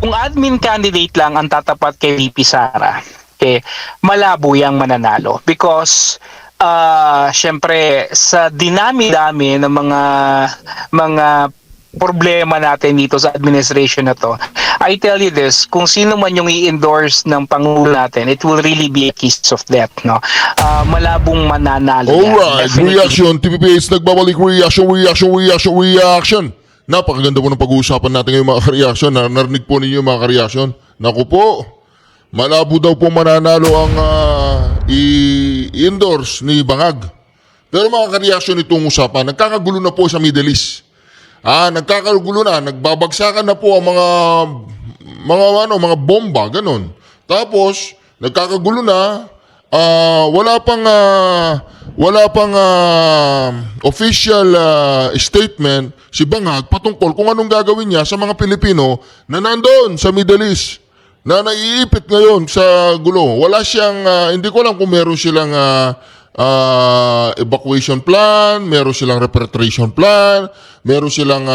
kung admin candidate lang ang tatapat kay VP Sara, okay, malabo yang mananalo because syempre sa dinami-dami ng mga problema natin dito sa administration na to, I tell you this, kung sino man yung i-endorse ng Pangulo natin, it will really be a kiss of death, no? Malabong mananalo yan. Alright, Definitely. reaction. TVPH nagbabalik. Reaction. Napakaganda po ng pag-uusapan natin ngayon mga ka-reaction. Narinig po ninyo mga ka-reaction. Naku po, malabo daw po mananalo ang i-endorse ni Bangag. Pero mga ka-reaction itong usapan, nagkakagulo na po sa Middle East. Nagkakagulo na, nagbabagsakan na po ang mga bomba, ganun. Tapos, nagkakagulo na, wala pang official statement si Bangag patungkol kung anong gagawin niya sa mga Pilipino na nandoon sa Middle East na naiipit ngayon sa gulo. Wala siyang, hindi ko alam kung meron silang evacuation plan, meron silang repatriation plan, meron silang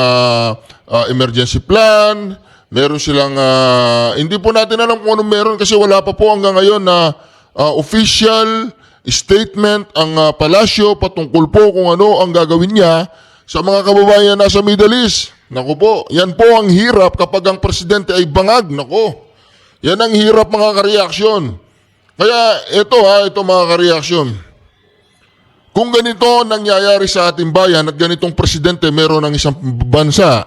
emergency plan, meron silang, hindi po natin alam kung anong meron kasi wala pa po hanggang ngayon na official statement ang palasyo patungkol po kung ano ang gagawin niya sa mga kababayan na sa Middle East. Naku po, yan po ang hirap kapag ang presidente ay Bangag. Naku, yan ang hirap mga ka-reaksyon. Kaya ito mga ka-reaksyon. Kung ganito nangyayari sa ating bayan at ganitong presidente meron ng isang bansa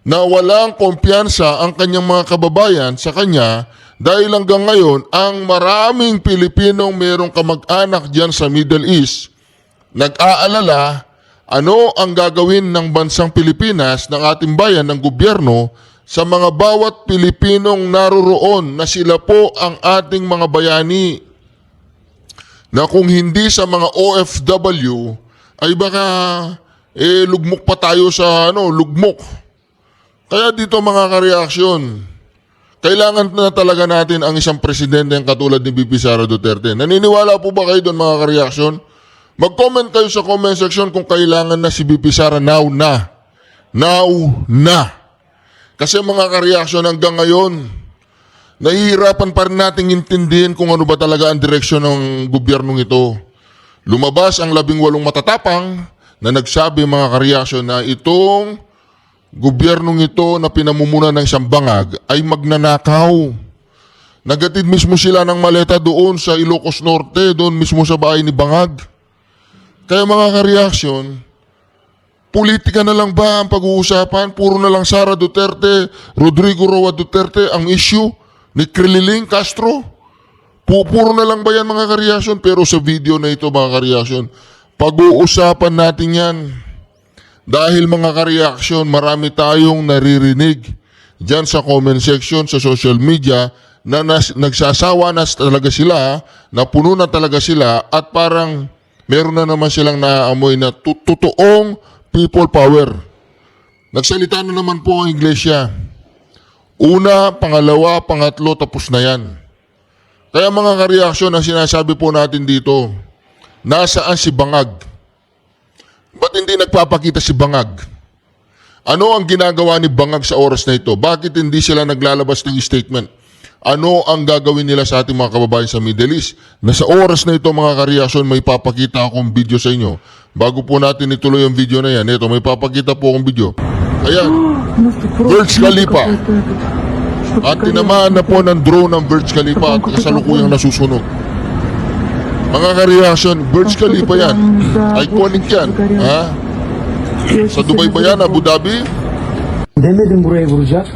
na walang kumpiyansa ang kanyang mga kababayan sa kanya dahil hanggang ngayon ang maraming Pilipinong merong kamag-anak dyan sa Middle East nag-aalala ano ang gagawin ng bansang Pilipinas, ng ating bayan, ng gobyerno sa mga bawat Pilipinong naroroon na sila po ang ating mga bayani na kung hindi sa mga OFW ay baka lugmok pa tayo sa lugmok. Kaya dito mga ka-reaksyon, kailangan na talaga natin ang isang presidente ang katulad ni VP Sara Duterte. Naniniwala po ba kayo doon mga ka-reaksyon? Mag-comment kayo sa comment section kung kailangan na si VP Sara now na. Kasi mga ka-reaksyon hanggang ngayon, nahihirapan pa rin nating intindihin kung ano ba talaga ang direksyon ng gobyernong ito. Lumabas ang 18 matatapang na nagsabi mga ka-reaksyon na itong gobyernong ito na pinamumunan ng isang Bangag ay magnanakaw. Nagatid mismo sila ng maleta doon sa Ilocos Norte, doon mismo sa bahay ni Bangag. Kaya mga ka-reaksyon, politika na lang ba ang pag-uusapan? Puro na lang Sara Duterte, Rodrigo Roa Duterte ang issue ni Krililing Castro? Puro na lang ba yan mga ka-reaksyon? Pero sa video na ito mga ka-reaksyon, pag-uusapan natin yan. Dahil mga ka-reaksyon, marami tayong naririnig dyan sa comment section, sa social media, na nagsasawa na talaga sila, na puno na talaga sila, at parang meron na naman silang naaamoy na totoong people power. Nagsalita na naman po ang iglesia. Una, pangalawa, pangatlo, tapos na yan. Kaya mga ka-reaksyon, ang sinasabi po natin dito, nasaan si Bangag? Ba't hindi nagpapakita si Bangag? Ano ang ginagawa ni Bangag sa oras na ito? Bakit hindi sila naglalabas ng statement? Ano ang gagawin nila sa ating mga kababayan sa Middle East? Na sa oras na ito mga ka-reaksyon, may papakita akong video sa inyo. Bago po natin ituloy ang video na yan, ito may papakita po akong video. Ayan, Burj Khalifa. At tinamaan na po ng drone ng Burj Khalifa at kasalukuyang nasusunog. Mga ka-reaksyon, Burj Khalifa yan. Iconic yan. Ha? Sa Dubai ba yan? Abu Dhabi? Demedim buraya vuracak.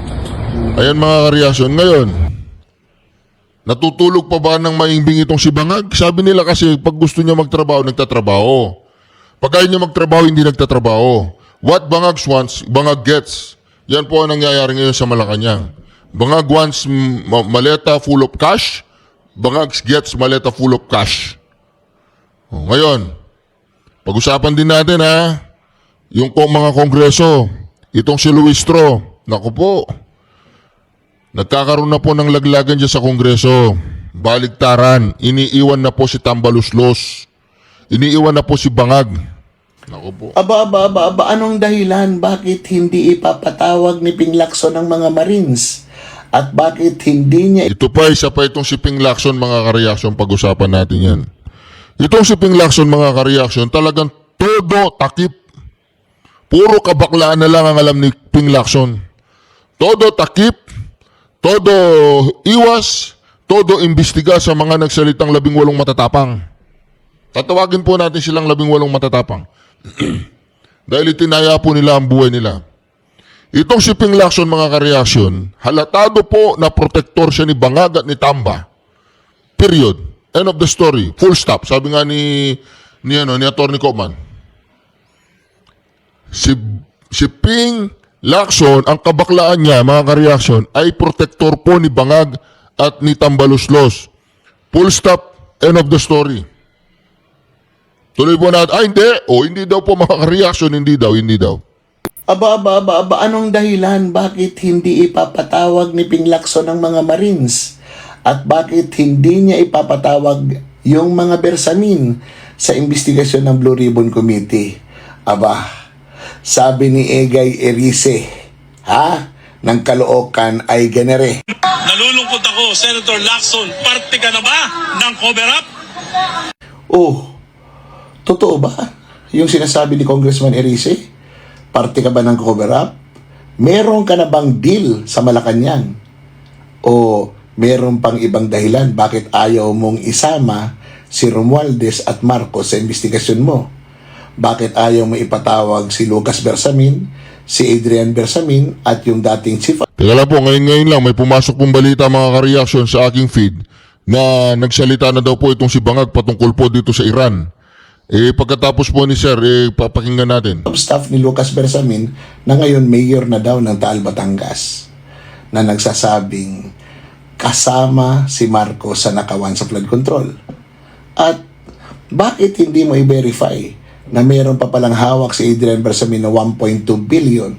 Ayan mga ka-reaksyon. Ngayon, natutulog pa ba ng maimbing itong si Bangag? Sabi nila kasi pag gusto niya magtrabaho, nagtatrabaho. Pag ayaw niya magtrabaho, hindi nagtatrabaho. What Bangag wants, Bangag gets. Yan po ang nangyayari ngayon sa Malacanang. Bangag wants maleta full of cash. Bangag gets maleta full of cash. Ngayon, pag-usapan din natin yung mga kongreso, itong si Luistro, naku po, nagkakaroon na po ng laglagan dyan sa kongreso, baligtaran, iniiwan na po si Tambaluslos, iniiwan na po si Bangag, naku po. Aba, anong dahilan bakit hindi ipapatawag ni Ping Lacson ng mga Marines At bakit hindi niya Ito pa, isa pa itong si Ping Lacson, mga kareaksyon, pag-usapan natin yan. Itong si Ping Lacson, mga kareaksyon, talagang todo takip. Puro kabaklaan na lang ang alam ni Ping Lacson. Todo takip, todo iwas, todo imbestiga sa mga nagsalitang 18 matatapang. Tatawagin po natin silang 18 matatapang. Dahil itinaya po nila ang buhay nila. Itong si Ping Lacson, mga kareaksyon, halatado po na protektor siya ni Bangag at ni Tamba. Period. End of the story. Full stop. Sabi nga ni Atty. Coman. Si Ping Lacson, ang kabaklaan niya, mga kareaksyon, ay protektor po ni Bangag at ni Tambaluslos. Full stop. End of the story. Tuloy po natin. Hindi daw po, mga kareaksyon. Hindi daw. Aba, anong dahilan bakit hindi ipapatawag ni Ping Lacson ang mga Marines? At bakit hindi niya ipapatawag yung mga bersamin sa investigasyon ng Blue Ribbon Committee? Aba, sabi ni Egay Erice, ng Caloocan ay ganere. Nalulungkot ako, Senator Lacson, parte ka na ba ng cover up? Oh, totoo ba yung sinasabi ni Congressman Erice? Parte ka ba ng cover up? Meron ka na bang deal sa Malacanang? O meron pang ibang dahilan bakit ayaw mong isama si Romualdez at Marcos sa investigasyon mo? Bakit ayaw mo ipatawag si Lucas Bersamin, si Adrian Bersamin at yung dating chief? Teka lang po, ngayon lang, may pumasok pong balita, mga kareaksyon, sa aking feed na nagsalita na daw po itong si Bangag patungkol po dito sa Iran. Pagkatapos po ni Sir, papakinggan natin. Staff ni Lucas Bersamin na ngayon mayor na daw ng Taal, Batangas, na nagsasabing kasama si Marcos sa nakawan sa flood control. At bakit hindi mo i-verify na mayroon pa palang hawak si Adrian Bersamin na 1.2 billion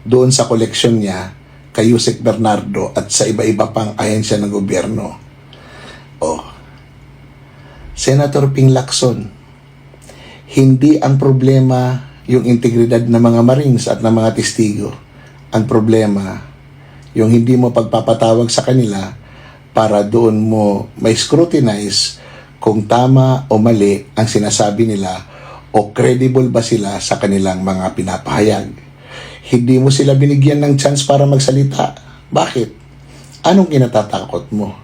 doon sa koleksyon niya kay Yusek Bernardo at sa iba-iba pang ahensya ng gobyerno? Senator Ping Lacson, hindi ang problema yung integridad ng mga Marines at ng mga testigo. Ang problema, yung hindi mo pagpapatawag sa kanila para doon mo may scrutinize kung tama o mali ang sinasabi nila o credible ba sila sa kanilang mga pinapahayag. Hindi mo sila binigyan ng chance para magsalita. Bakit? Anong kinatatakot mo?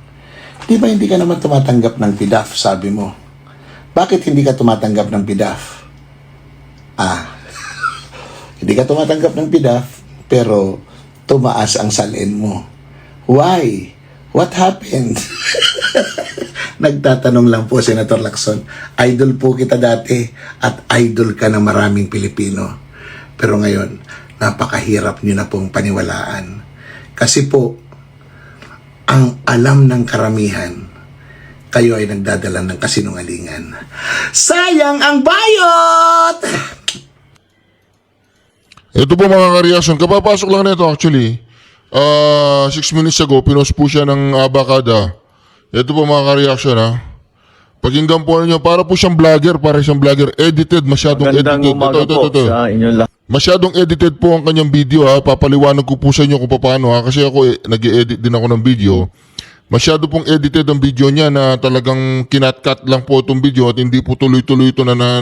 Di ba hindi ka naman tumatanggap ng PDAF, sabi mo? Bakit hindi ka tumatanggap ng PDAF? Hindi ka tumatanggap ng PDAF, pero tumaas ang salin mo. Why? What happened? Nagtatanong lang po, Senator Lacson. Idol po kita dati at idol ka ng maraming Pilipino. Pero ngayon, napakahirap nyo na pong paniwalaan. Kasi po, ang alam ng karamihan, kayo ay nagdadala ng kasinungalingan. Sayang ang bayot! Ito po, mga kareaksyon, kapapasok lang nito actually. 6 minutes ago, pinost po siya ng Abacada. Ito po, mga kareaksyon, pakinggan po ninyo, para po siyang vlogger, edited, masyadong Magandang edited. umaga po sa inyong lahat. Masyadong edited po ang kanyang video, papaliwanag ko po sa inyo kung paano, kasi ako nag-edit din ako ng video. Masyado pong edited ang video niya na talagang kinat-cut lang po itong video at hindi po tuloy-tuloy ito na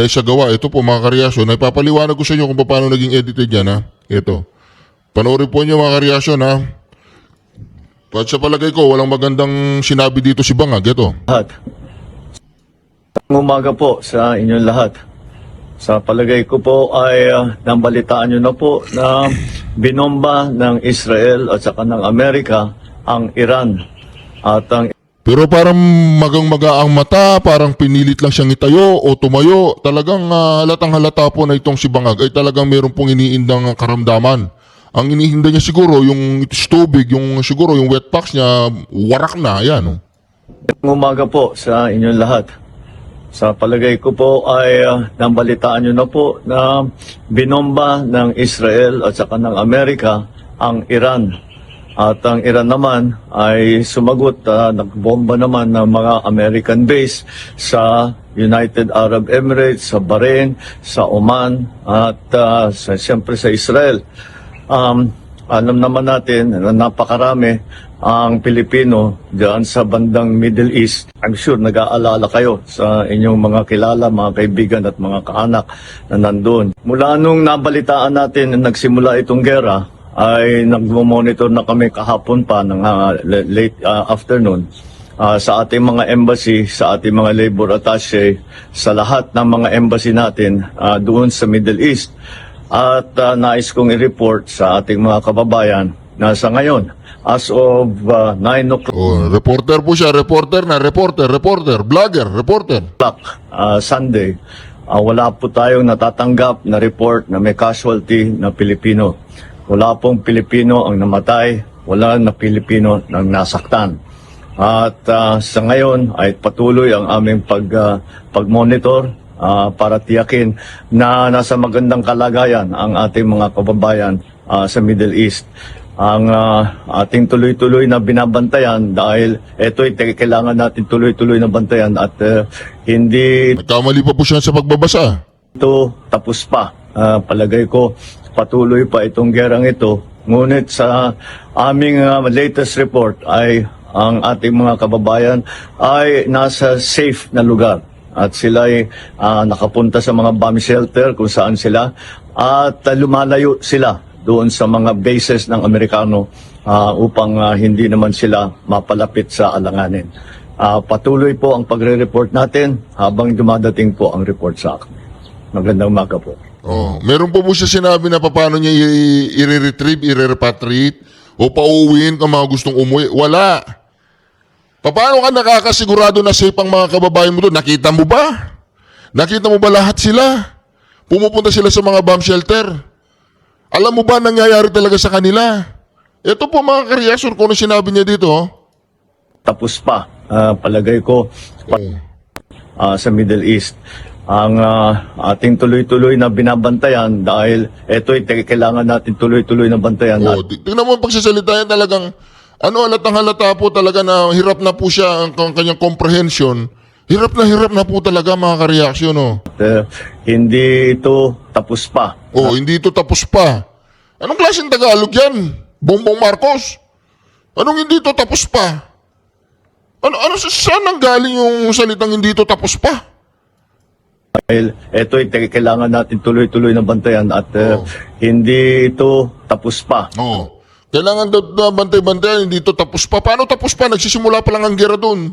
isagawa. Ito po, mga kareaksyon, ipapaliwanag ko sa inyo kung paano naging edited yan. Ito. Panoorin po niyo, mga kareaksyon, At sa palagay ko, walang magandang sinabi dito si Bangag. Ito. Magandang umaga po sa inyong lahat. Sa palagay ko po ay nambalitaan nyo na po na binomba ng Israel at saka ng Amerika ang Iran. At ang Pero parang magang-maga ang mata, parang pinilit lang siyang itayo o tumayo. Talagang halatang halata po na itong si Bangag ay talagang meron pong iniindang karamdaman. Ang inihinda niya siguro, yung tubig, siguro yung wet packs niya, warak na, yan. Magandang umaga po sa inyong lahat. Sa palagay ko po ay nambalitaan nyo na po na binomba ng Israel at saka ng Amerika ang Iran. At ang Iran naman ay sumagot, nagbomba naman ng mga American base sa United Arab Emirates, sa Bahrain, sa Oman at siyempre sa Israel. alam naman natin na napakarami ang Pilipino diyan sa bandang Middle East. I'm sure nag-aalala kayo sa inyong mga kilala, mga kaibigan at mga kaanak na nandun. Mula nung nabalitaan natin na nagsimula itong gera, ay nagmo-monitor na kami kahapon pa ng late afternoon sa ating mga embassy, sa ating mga labor attaché, sa lahat ng mga embassy natin doon sa Middle East. At nais kong i-report sa ating mga kababayan na sa ngayon, as of 9 o'clock Reporter po siya, reporter, vlogger, reporter. Sunday, wala po tayong natatanggap na report na may casualty na Pilipino. Wala pong Pilipino ang namatay, wala na Pilipino ang nasaktan. At sa ngayon ay patuloy ang aming pag-monitor para tiyakin na nasa magandang kalagayan ang ating mga kababayan sa Middle East. Ang ating tuloy-tuloy na binabantayan dahil ito'y kailangan natin tuloy-tuloy na bantayan at hindi Nagkamali pa po siya sa pagbabasa. ito tapos pa. Palagay ko patuloy pa itong gerang ito. Ngunit sa aming latest report ay ang ating mga kababayan ay nasa safe na lugar. At sila ay nakapunta sa mga bomb shelter kung saan sila. At lumalayo sila doon sa mga bases ng Amerikano upang hindi naman sila mapalapit sa alanganin. Patuloy po ang pagre-report natin habang dumadating po ang report sa akin. Magandang umaga po. Meron po siya sinabi na paano niya i-retrieve, i-repatriate o pauwiin ang mga gustong umuwi. Wala. Paano ka nakakasigurado na safe ang mga kababayan mo doon? Nakita mo ba? Nakita mo ba lahat sila? Pumupunta sila sa mga bomb shelter. Alam mo ba nangyayari talaga sa kanila? Ito po mga kareaksyon ko na sinabi niya dito. Tapos pa, palagay ko sa Middle East. Ang ating tuloy-tuloy na binabantayan dahil ito'y kailangan natin tuloy-tuloy na bantayan. Tingnan mo ang pagsasalita niya talagang halatang halata po talaga na hirap na po siya ang kanyang comprehension. Hirap na po talaga mga kareaksyon. Hindi ito tapos pa. Hindi ito tapos pa. Anong klaseng Tagalog yan? Bongbong Marcos? Anong hindi ito tapos pa? Saan ang galing yung salitang hindi ito tapos pa? Dahil ito'y kailangan natin tuloy-tuloy na bantayan at hindi ito tapos pa. Kailangan daw bantay-bantayan, hindi ito tapos pa. Paano tapos pa? Nagsisimula pa lang ang gera doon.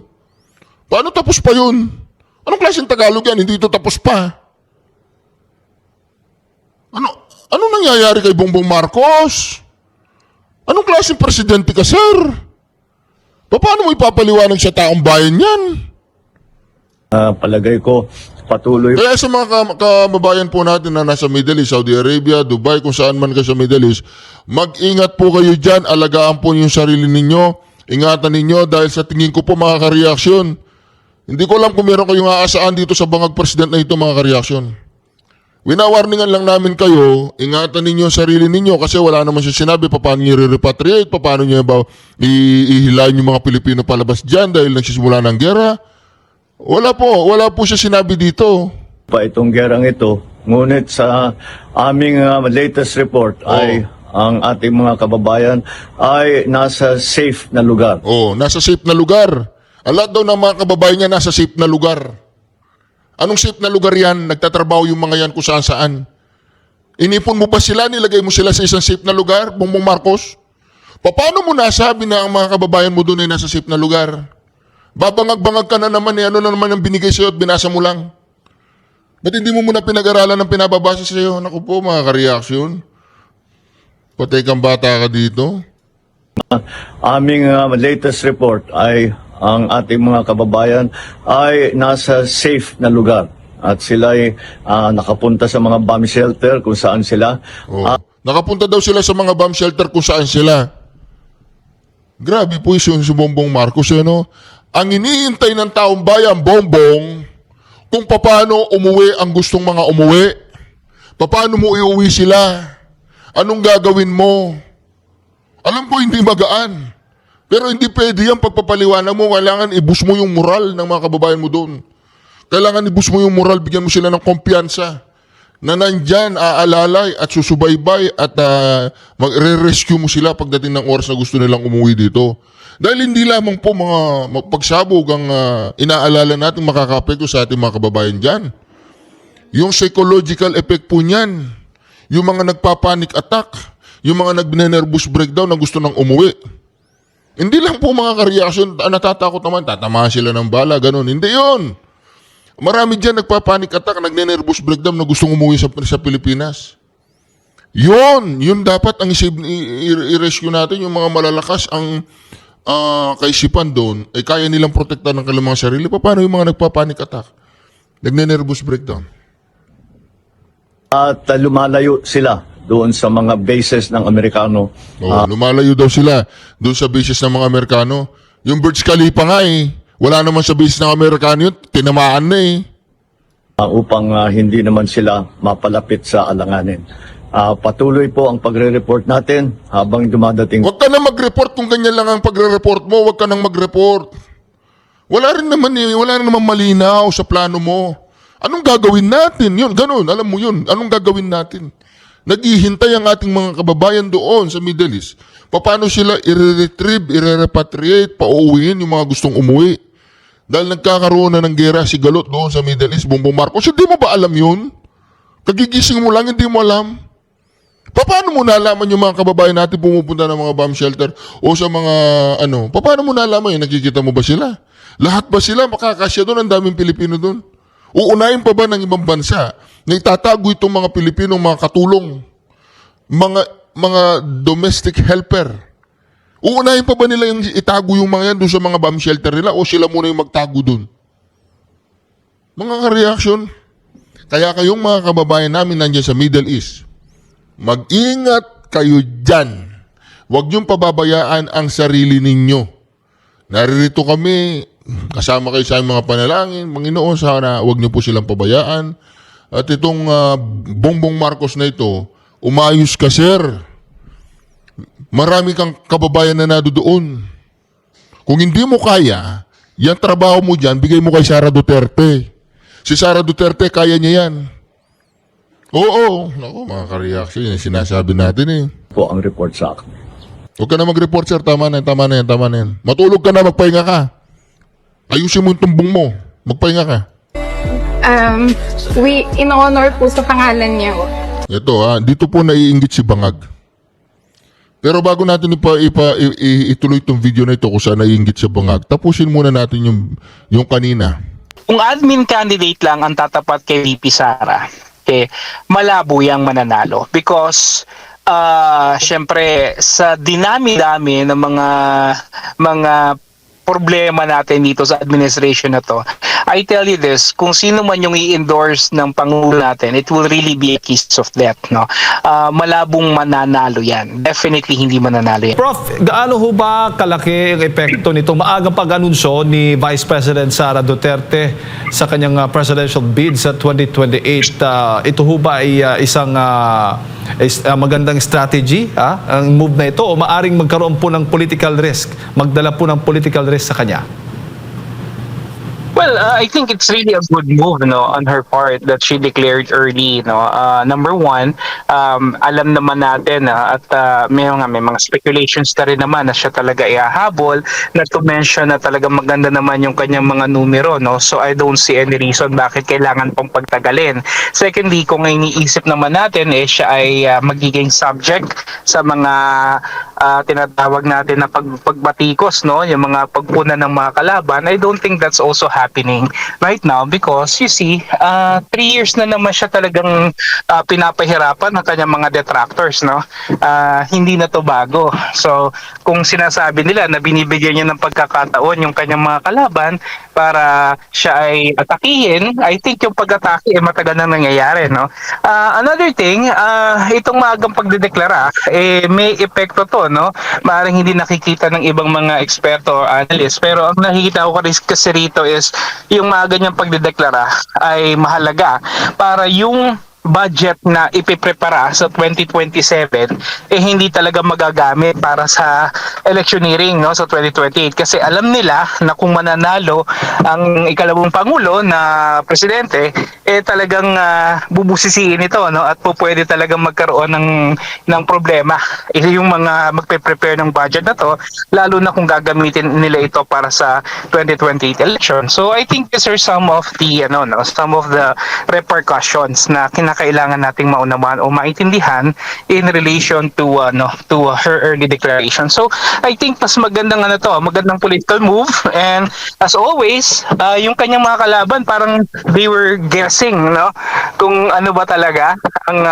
Paano tapos pa yun? Anong klaseng Tagalog yan? Hindi ito tapos pa. Ano nangyayari kay Bongbong Marcos? Anong klaseng presidente ka, sir? Paano mo ipapaliwanag sa taong bayan yan? Palagay ko patuloy. Kaya sa mga kababayan po natin na nasa Middle East, Saudi Arabia, Dubai, kung saan man kayo sa Middle East, mag-ingat po kayo dyan, alagaan po yung sarili ninyo, ingatan ninyo dahil sa tingin ko po mga kareaksyon, hindi ko alam kung meron kayong aasaan dito sa bangag president na ito mga kareaksyon. Winawarningan lang namin kayo, ingatan ninyo ang sarili ninyo kasi wala naman siya sinabi paano nyo re-repatriate, paano nyo ba ihilayin yung mga Pilipino palabas dyan dahil nagsisimula ng gera. Wala po siya sinabi dito. Pa itong gerang ito, ngunit sa aming latest report ay ang ating mga kababayan ay nasa safe na lugar. Nasa safe na lugar. Ang lahat daw ng mga kababayan niya nasa safe na lugar. Anong safe na lugar yan? Nagtatrabaho yung mga yan kung saan-saan. Inipon mo ba sila? Nilagay mo sila sa isang safe na lugar? Bongbong Marcos? Paano mo nasabi na ang mga kababayan mo doon ay nasa safe na lugar? Babangag-bangag ka na naman ano na naman ang binigay sa'yo at binasa mo lang? Ba't hindi mo muna pinag-aralan ng pinababasa sa'yo? Naku po mga kareaksyon. Patay kang bata ka dito. Aming latest report ay ang ating mga kababayan ay nasa safe na lugar. At sila ay nakapunta sa mga bomb shelter kung saan sila. Nakapunta daw sila sa mga bomb shelter kung saan sila. Grabe po yung si Bongbong Marcos. Ang iniintay ng taong bayan, Bongbong, kung paano umuwi ang gustong mga umuwi. Paano mo iuwi sila? Anong gagawin mo? Alam ko hindi magaan. Pero hindi pwede yan pagpapaliwanag mo. Kailangan i-boost mo yung moral ng mga kababayan mo doon. Kailangan i-boost mo yung moral, bigyan mo sila ng kumpiyansa. na nandyan, aalalay at susubaybay at magre-rescue mo sila pagdating ng oras na gusto nilang umuwi dito. Dahil hindi lamang po mga pagsabog ang inaalala natin makakapekto sa ating mga kababayan dyan. Yung psychological effect po niyan, yung mga nagpapanic attack, yung mga nagnenervous breakdown na gusto nang umuwi. Hindi lang po mga ka-reaction, natatakot naman, tatamaan sila ng bala, ganun. Hindi yon. Marami dyan nagpapanic attack, nagnenervous breakdown na gustong umuwi sa Pilipinas. Yun dapat ang i-rescue natin, yung mga malalakas ang kaisipan doon, ay kaya nilang protektahan ng kanilang mga sarili. Paano yung mga nagpapanic attack? Nagnenervous breakdown. At lumalayo sila doon sa mga bases ng Amerikano. Lumalayo daw sila doon sa bases ng mga Amerikano. Yung Burj Khalifa nga wala naman sa bases ng Amerikano yun, tinamaan na Upang hindi naman sila mapalapit sa alanganin. Patuloy po ang pagre-report natin habang dumadating. Huwag ka na mag-report kung ganyan lang ang pagre-report mo. Huwag ka nang mag-report. Wala rin naman malinaw sa plano mo. Anong gagawin natin? Yun, ganun. Alam mo yun. Anong gagawin natin? Naghihintay ang ating mga kababayan doon sa Middle East. Paano sila i-retrieve, i-repatriate, pauuwiin yung mga gustong umuwi? Dahil nagkakaroon na ng gera si Galot doon sa Middle East, Bongbong Marcos. Hindi mo ba alam yun? Kagigising mo lang, hindi mo alam. Paano mo nalaman yung mga kababayan natin pumupunta ng mga bomb shelter o sa mga paano mo nalaman yun? Nakikita mo ba sila? Lahat ba sila makakasya doon? Ang daming Pilipino doon. Uunahin pa ba ng ibang bansa na itatago itong mga Pilipinong mga katulong, mga domestic helper? Uunahin pa ba nila yung itago yung mga yan doon sa mga bomb shelter nila o sila muna yung magtago doon? Mga ka-reaction. Kaya kayong mga kababayan namin nandiyan sa Middle East, mag-ingat kayo dyan. Huwag niyong pababayaan ang sarili ninyo. Naririto kami, kasama kayo sa aming mga panalangin. Panginoon, sana huwag niyo po silang pabayaan. At itong Bongbong Marcos na ito, umayos ka, sir. Marami kang kababayan na nadoon. Kung hindi mo kaya, yung trabaho mo dyan, bigay mo kay Sara Duterte. Si Sara Duterte, kaya niya yan. Oo. Naku, mga ka-reaction, yan sinasabi natin Po ang report sa akin. Huwag ka na mag-report, sir. Tama na yan. Matulog ka na, magpahinga ka. Ayusin mo yung tumbong mo. Magpahinga ka. In-honor po sa pangalan niya. Ito dito po naiinggit si Bangag. Pero bago natin ituloy itong video na ito kung saan naiinggit si Bangag, tapusin muna natin yung kanina. Kung admin candidate lang ang tatapat kay VP Sara, malabo yang mananalo because syempre sa dinami-dami ng mga problema natin dito sa administration na to, I tell you this, kung sino man yung i-endorse ng Pangulo natin, it will really be a kiss of death, no? Malabong mananalo yan. Definitely hindi mananalo yan. Prof, gaano ho ba kalaki ang epekto nitong maagang pag-anunsyo ni Vice President Sara Duterte sa kanyang presidential bid sa 2028? Ito ho ba ay isang magandang strategy, ang move na ito, o maaring magkaroon po ng political risk, magdala po ng political risk sa kanya? Well, I think it's really a good move, no, on her part that she declared early, no. Number one, alam naman natin at may mga speculations na rin naman na siya talaga ihahabol, not to mention na talaga maganda naman yung kanyang mga numero, no. So I don't see any reason bakit kailangan pang pagtagalin. Secondly, kung iniisip naman natin siya ay magiging subject sa mga tinatawag natin na pagbatikos, no, yung mga pagpuna ng mga kalaban, I don't think that's also happening right now because you see, 3 years na naman siya talagang pinapahirapan ng kanyang mga detractors, no. Hindi na to bago. So kung sinasabi nila na binibigyan niya ng pagkakataon yung kanyang mga kalaban para siya ay atakihin, I think yung pag-atake matagal na nangyayari, no. Another thing, itong maagang pagdedeklara may epekto to, no. Maaaring hindi nakikita ng ibang mga eksperto o analyst, pero ang nakikita ko kasi rito is yung maaga niyang pagdedeklara ay mahalaga para yung budget na ipiprepara sa 2027 hindi talaga magagamit para sa electioneering no sa 2028 kasi alam nila na kung mananalo ang ikalawang pangulo na presidente talagang bubusisiin ito no at pwede talagang magkaroon ng problema yung mga magpe-prepare ng budget na to lalo na kung gagamitin nila ito para sa 2028 election. So I think these are some of the some of the repercussions na kailangan nating maunawaan o maintindihan in relation to her early declaration. So I think mas magandang magandang political move and as always yung kanyang mga kalaban parang they were guessing no kung ano ba talaga ang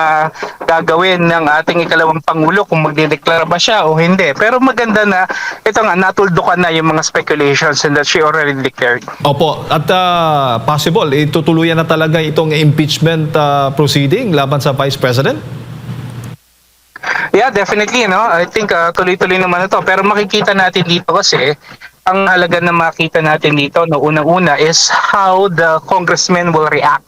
gagawin ng ating ikalawang pangulo kung magdedeklara ba siya o hindi. Pero maganda na ito nga natuldukan na yung mga speculations and that she already declared. Opo, at possible, itutuluyan na talaga itong impeachment proceeding laban sa Vice President? Yeah, definitely, no? I think tuloy-tuloy naman ito. Pero makikita natin dito kasi, ang halaga na makita natin dito, no, unang-una is how the congressmen will react.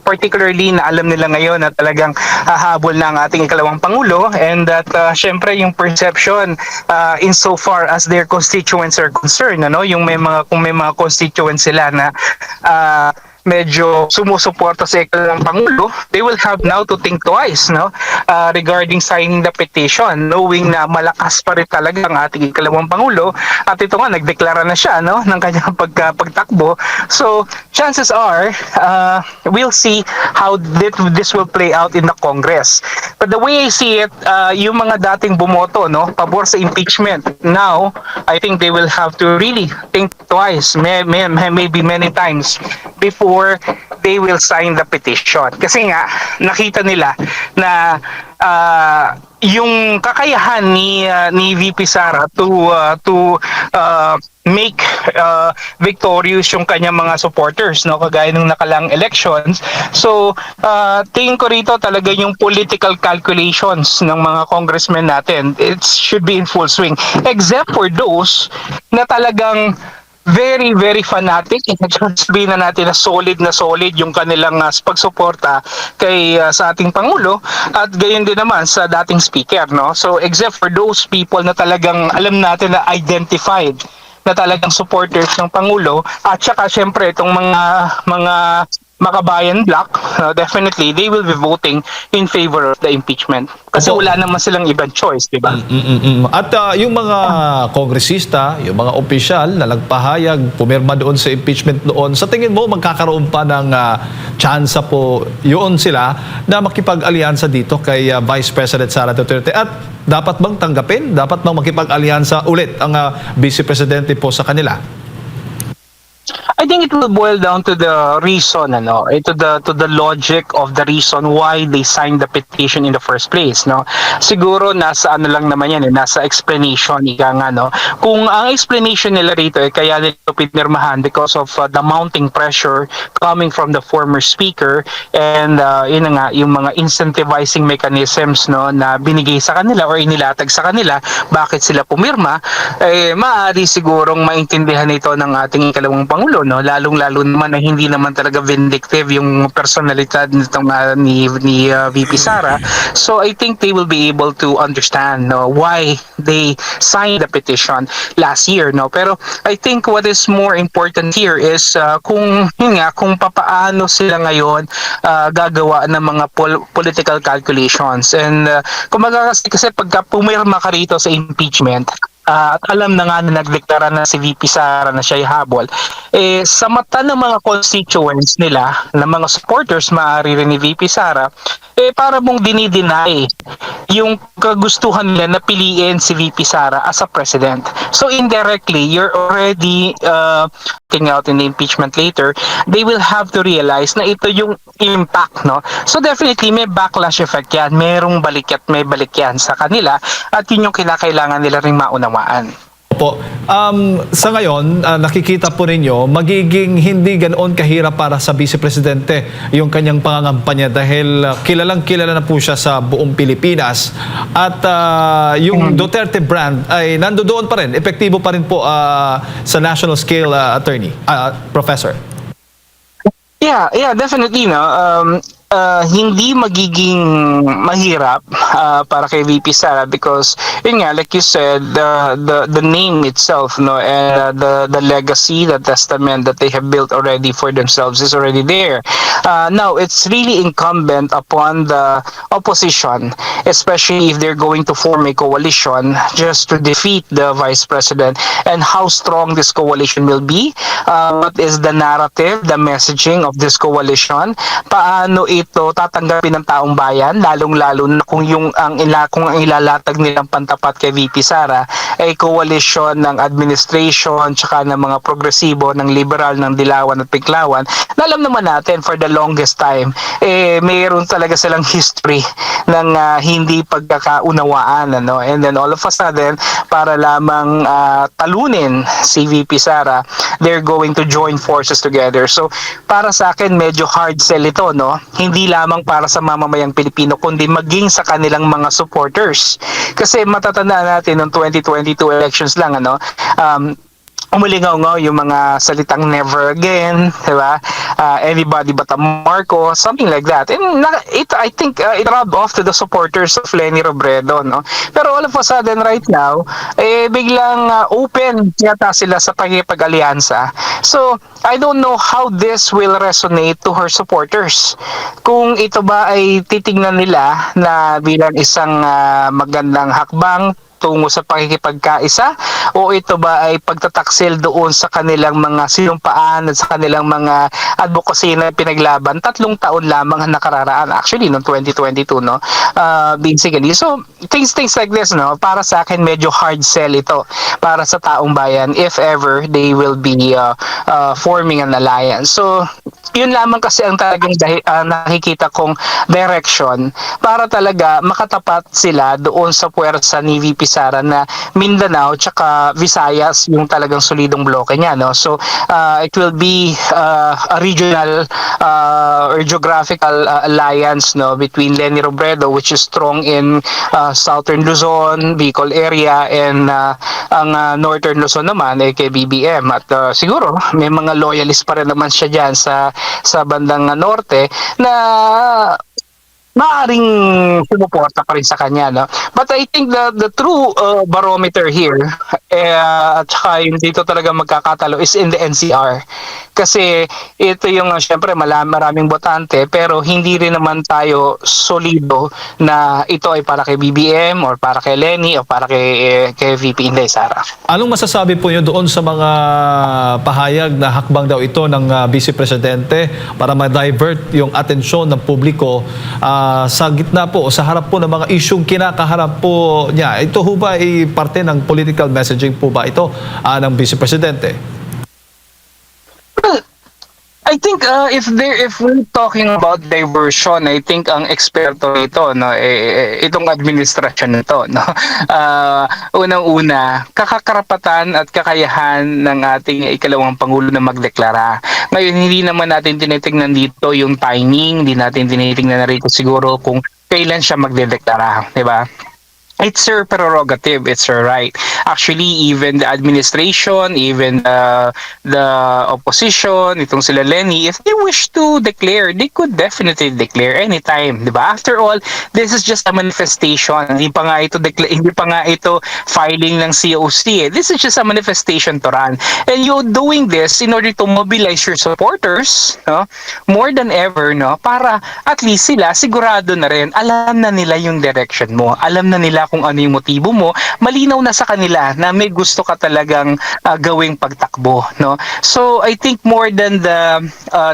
Particularly na alam nila ngayon na talagang hahabol ng ating ikalawang pangulo and that syempre yung perception insofar as their constituents are concerned yung kung may mga constituents sila na medyo sumusuporta sa ikalawang pangulo, they will have now to think twice regarding signing the petition knowing na malakas pa rin talaga ang ating ikalawang pangulo at ito nga nagdeklara na siya ng kanyang pagtakbo. So chances are we'll see how this will play out in the Congress. But the way I see it, yung mga dating bumoto pabor sa impeachment, now I think they will have to really think twice, maybe many times before they will sign the petition. Kasi nga nakita nila na yung kakayahan ni VP Sara to make victorious yung kanyang mga supporters kagaya ng nakalang elections. So tingin ko rito talaga yung political calculations ng mga congressmen natin, it should be in full swing except for those na talagang very very fanatic. Sabihin na natin na solid yung kanilang pagsuporta kay sa ating pangulo at gayon din naman sa dating speaker so except for those people na talagang alam natin na identified na talagang supporters ng pangulo at saka syempre itong mga makabayan bloc, definitely they will be voting in favor of the impeachment kasi wala naman silang ibang choice, di ba? At yung mga kongresista, yung mga opisyal na nagpahayag, pumirma doon sa impeachment noon, sa tingin mo magkakaroon pa ng tsansa po yun sila na makipag-alyansa dito kay Vice President Sara Duterte at dapat bang tanggapin? Dapat bang makipag-alyansa ulit ang Vice Presidente po sa kanila? I think it will boil down to the reason, to the logic of the reason why they signed the petition in the first place, Siguro nasa lang naman yan, nasa explanation Kung ang explanation nila rito kaya nila pinirmahan because of the mounting pressure coming from the former speaker and yung mga incentivizing mechanisms na binigay sa kanila or inilatag sa kanila, bakit sila pumirma, maaari sigurong maintindihan ito ng ating ikalawang pangulo, lalong-lalo naman na hindi naman talaga vindictive yung personalidad nitong ni VP Sara. So I think they will be able to understand why they signed the petition last year, Pero I think what is more important here is kung papaano sila ngayon gagawa ng mga political calculations and kasi pagka pumirma ka rito sa impeachment at alam na nga na nagdeklara na si VP Sara na siya habol, sa mata ng mga constituents nila, ng mga supporters maaari rin ni VP Sara, para mong dinideny yung kagustuhan nila na piliin si VP Sara as a president. So indirectly, you're already taking out in the impeachment later, they will have to realize na ito yung impact, So definitely may backlash effect yan, merong balik at may balik yan sa kanila at yun yung kinakailangan nila ring maunawaan. Po. Sa ngayon, nakikita po ninyo, magiging hindi ganoon kahirap para sa Vice Presidente yung kanyang pangangampanya dahil kilalang-kilala na po siya sa buong Pilipinas. At yung Duterte brand ay nandoon pa rin, epektibo pa rin po sa national scale, Professor. Yeah, definitely. hindi magiging mahirap para kay VP Sara because yun nga, like you said, the name itself, no, and the legacy, the testament that they have built already for themselves is already there. Now it's really incumbent upon the opposition, especially if they're going to form a coalition just to defeat the vice president, and how strong this coalition will be. What is the narrative, the messaging of this coalition? Paano ito tatanggapin ng taong bayan, lalong-lalo na kung ang ilalatag nilang pantapat kay VP Sara ay coalition ng administration tsaka ng mga progresibo, ng liberal, ng Dilawan at Piklawan. Na alam naman natin for the longest time mayroon talaga silang history ng hindi pagkakaunawaan, ano, and then all of a sudden para lamang talunin si VP Sara, they're going to join forces together. So para sa akin medyo hard sell ito, no, hindi lamang para sa mamamayang Pilipino kundi maging sa kanilang mga supporters, kasi matatandaan natin noong 2022 elections lang, ano, umulingaw yung mga salitang never again, diba? Anybody but a Marco, something like that. And I think it rubbed off to the supporters of Leni Robredo, no? Pero all of a sudden right now, biglang open yata sila sa pakikipag-alyansa. So, I don't know how this will resonate to her supporters. Kung ito ba ay titingnan nila na bilang isang magandang hakbang tungo sa pakikipagkaisa, o ito ba ay pagtataksil doon sa kanilang mga sinumpaan at sa kanilang mga advocacy na pinaglaban 3 taon lamang ang nakararaan, actually noong 2022, no, basically. So things like this, no, para sa akin medyo hard sell ito para sa taong bayan if ever they will be forming an alliance. So yun lamang kasi ang talagang nakikita kong direction para talaga makatapat sila doon sa puwersa ni VP Sara na Mindanao tsaka Visayas yung talagang solidong bloke niya, no. So it will be a regional or geographical alliance, no, between Leni Robredo, which is strong in southern Luzon, Bicol area, and ang northern Luzon naman ay kay BBM, at siguro may mga loyalist pa rin naman siya dyan sa bandang norte na maaring sumuporta pa rin sa kanya, no? But I think the true barometer here at saka yung dito talaga magkakatalo is in the NCR, kasi ito yung syempre maraming botante pero hindi rin naman tayo solido na ito ay para kay BBM or para kay Leni o para kay VP Inday Sara. Anong masasabi po niyo doon sa mga pahayag na hakbang daw ito ng Vice Presidente para ma-divert yung atensyon ng publiko sa gitna po, sa harap po ng mga isyung kinakaharap po niya? Ito ho ba ay parte ng political messaging po ba ito ng Vice Presidente? I think if we're talking about diversion, I think ang eksperto nito, no, itong administrasyon nito, no. Unang-una, kakakarapatan at kakayahan ng ating ikalawang pangulo na magdeklara. Ngayon, hindi naman natin tinitingnan dito yung timing, hindi natin tinitingnan na rito siguro kung kailan siya magdedeklara, di ba? It's her prerogative, it's her right. Actually, even the administration, even the opposition, itong sila Leni, if they wish to declare, they could definitely declare anytime, di ba? After all, this is just a manifestation. Hindi pa nga ito filing ng COC. This is just a manifestation to run. And you doing this in order to mobilize your supporters, no? More than ever, no? Para at least sila sigurado na rin, alam na nila yung direction mo. Alam na nila kung ano yung motibo mo, malinaw na sa kanila na may gusto ka talagang gawing pagtakbo, no? So I think more than the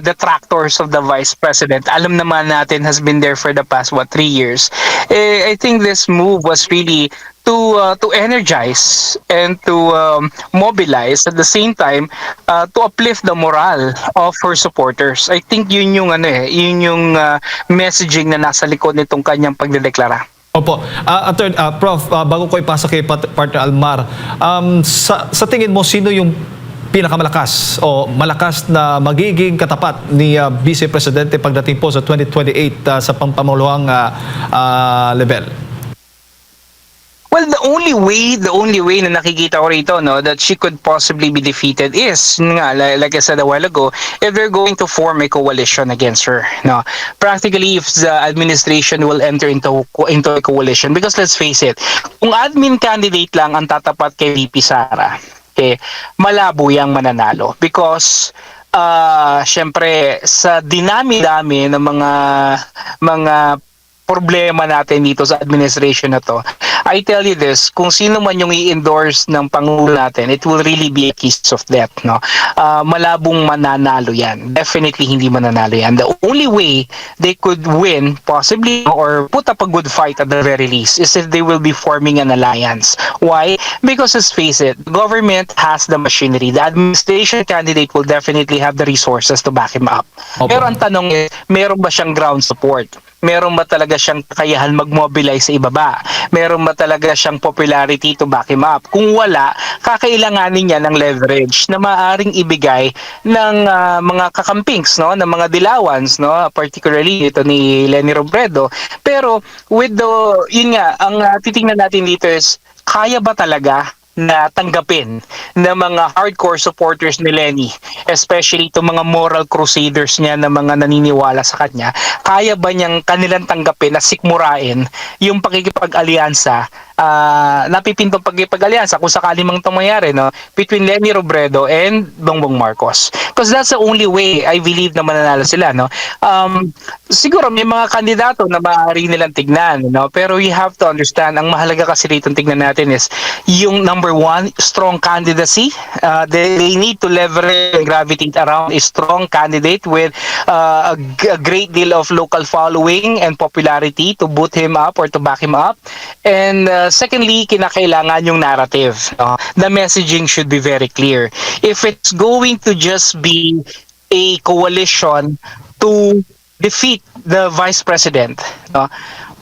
detractors of the Vice President, alam naman natin has been there for the past 3 years. I think this move was really to energize and to mobilize at the same time to uplift the morale of her supporters. I think yun yung messaging na nasa likod nitong kanyang pagdedeklara. Opo. Prof, bago ko ipasa kay Partner Almar, sa tingin mo, sino yung pinakamalakas o malakas na magiging katapat ni Vice Presidente pagdating po sa 2028 sa pampamuluhang level? Well, the only way na nakikita ko rito, no, that she could possibly be defeated is, yun nga, like I said a while ago, if they're going to form a coalition against her, no. Practically, if the administration will enter into a coalition, because let's face it, kung admin candidate lang ang tatapat kay VP Sara, okay, malabo yang mananalo because syempre sa dinami-dami ng mga problema natin dito sa administration na to, I tell you this, kung sino man yung i-endorse ng Pangulo natin, it will really be a kiss of death, no? Malabong mananalo yan. Definitely hindi mananalo yan. The only way they could win, possibly, or put up a good fight at the very least, is if they will be forming an alliance. Why? Because let's face it, government has the machinery. The administration candidate will definitely have the resources to back him up. Opo. Pero ang tanong is, meron ba siyang ground support? Meron ba talaga siyang kakayahan mag-mobilize sa ibaba? Meron ba talaga siyang popularity to back him up? Kung wala, kakailanganin niya ng leverage na maaaring ibigay ng mga kakampings, no, ng mga dilawans, no, particularly ito ni Leni Robredo. Pero with yun nga, ang titingnan natin dito is, kaya ba talaga na tanggapin ng mga hardcore supporters ni Leni, especially itong mga moral crusaders niya na mga naniniwala sa kanya, kaya ba niyang kanilang tanggapin na sikmurain yung pakikipag-alyansa, napipintong pakikipag-alyansa kung sakali mang itong mangyari, no, between Leni Robredo and Bongbong Marcos? Because that's the only way I believe na mananalo sila, no. Siguro may mga kandidato na maaari nilang tignan, no, pero we have to understand, ang mahalaga kasi rito tignan natin is yung number one, strong candidacy. They need to leverage and gravitate around a strong candidate with a great deal of local following and popularity to boot him up or to back him up. And secondly, kinakailangan yung narrative. The messaging should be very clear. If it's going to just be a coalition to defeat the vice president,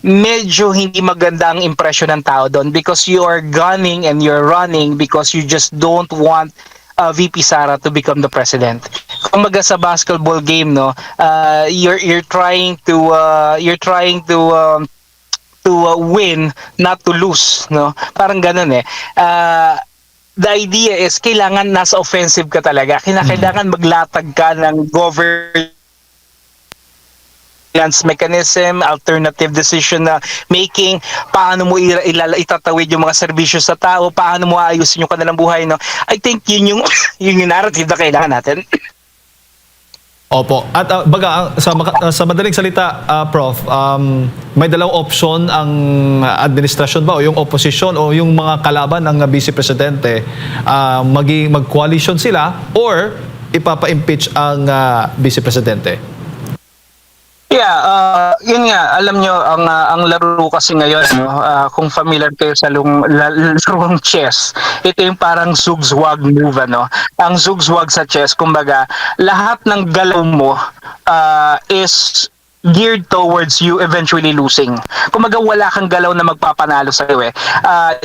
medyo hindi maganda ang impression ng tao doon because you are gunning and you're running because you just don't want VP Sara to become the president. Kumbaga sa basketball game, no, you're trying to win, not to lose, no? Parang ganun eh. The idea is kailangan nasa offensive ka talaga. Kailangan maglatag ka ng governance mechanism, alternative decision na making, paano mo itatawid yung mga serbisyo sa tao, paano mo aayusin yung kanilang buhay, no? I think yun yung narrative na kailangan natin. Opo. At sa madaling salita, Prof, may dalawang option ang administrasyon ba o yung opposition o yung mga kalaban ng Vice Presidente, mag-coalition sila or ipapa-impeach ang Vice Presidente? Yeah, yun nga, alam nyo, ang laro kasi ngayon, no, kung familiar kayo sa larong chess, ito yung parang zugzwag move, ano. Ang zugzwag sa chess, kumbaga, lahat ng galaw mo is geared towards you eventually losing. Kumbaga wala kang galaw na magpapanalo sa iyo eh.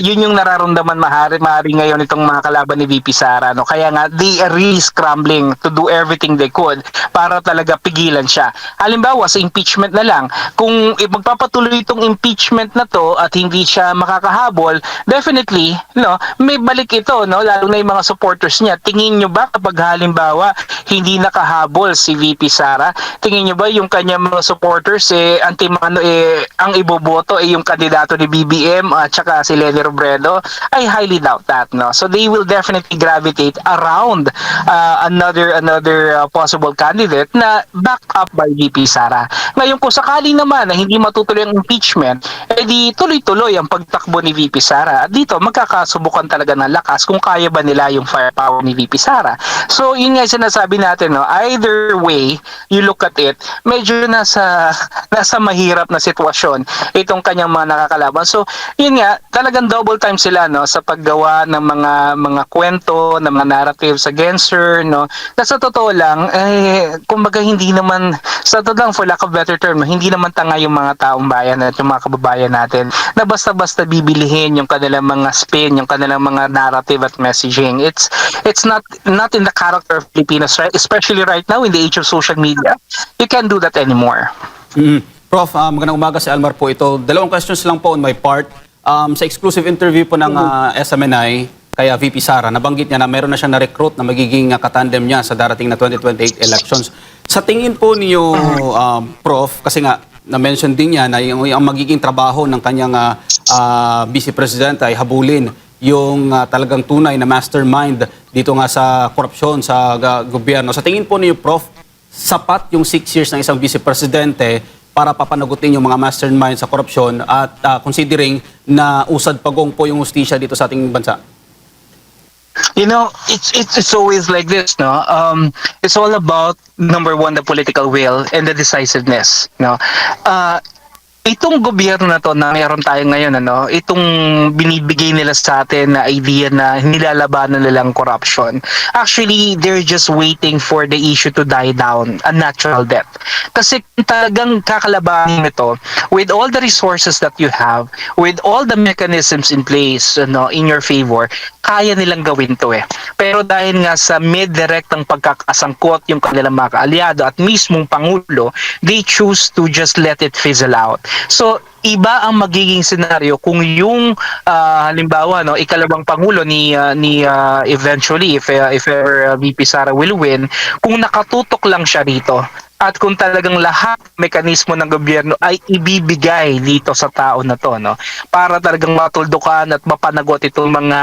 Yun yung nararamdaman mahari ngayon itong mga kalaban ni VP Sara, no. Kaya nga they are really scrambling to do everything they could para talaga pigilan siya. Halimbawa sa impeachment na lang, kung magpapatuloy itong impeachment na to at hindi siya makakahabol, definitely, no, may balik ito, no, lalo na yung mga supporters niya. Tingin nyo ba kapag halimbawa hindi nakahabol si VP Sara, tingin nyo ba yung kanya mga supporters ang iboboto yung kandidato ni BBM at saka si Leni Robredo? I highly doubt that, no. So they will definitely gravitate around another possible candidate na backed up by VP Sara. Ngayon kung sakali naman na hindi matutuloy ang impeachment, di tuloy-tuloy ang pagtakbo ni VP Sara. At dito magkakasubukan talaga ng lakas kung kaya ba nila yung firepower ni VP Sara. So yun nga sinasabi natin, no, either way you look at it, medyo nasa mahirap na sitwasyon itong kanyang mga nakakalaban. So, yun nga, talagang double time sila, no, sa paggawa ng mga kwento, ng mga narratives against her, no. Na sa totoo lang, kumbaga hindi naman, sa totoo lang, for lack of better term, hindi naman tanga yung mga taong bayan at yung mga kababayan natin na basta-basta bibilihin yung kanilang mga spin, yung kanilang mga narrative at messaging. It's not in the character of Filipinos, right? Especially right now in the age of social media. You can't do that anymore. Prof, magandang umaga, si Almar po ito. Dalawang questions lang po on my part. Sa exclusive interview po ng SMNI, kaya VP Sara, nabanggit niya na meron na siya na-recruit na magiging katandem niya sa darating na 2028 elections. Sa tingin po niyo, Prof, kasi nga, na-mention din niya na ang magiging trabaho ng kanyang Vice President ay habulin yung talagang tunay na mastermind dito nga sa korupsyon sa gobyerno. Sa tingin po niyo, Prof, sapat yung 6 years ng isang Vice Presidente para papanagutin yung mga mastermind sa korupsyon at considering na usad pagong po yung hustisya dito sa ating bansa? You know, it's always like this, no? It's all about, number one, the political will and the decisiveness, no? Itong gobyerno na to na meron tayo ngayon, itong binibigay nila sa atin na idea na nilalabanan nilang corruption. Actually, they're just waiting for the issue to die down, a natural death. Kasi kung talagang kakalabanin ito, with all the resources that you have, with all the mechanisms in place, in your favor, kaya nilang gawin to eh. Pero dahil nga sa mid-directang pagkakasangkot yung kanilang mga kaalyado at mismong Pangulo, they choose to just let it fizzle out. So, iba ang magiging senaryo kung yung halimbawa ikalawang pangulo ni eventually if ever VP Sara will win, kung nakatutok lang siya rito at kung talagang lahat mekanismo ng gobyerno ay ibibigay dito sa tao na to, para talagang matuldukan at mapanagot itong mga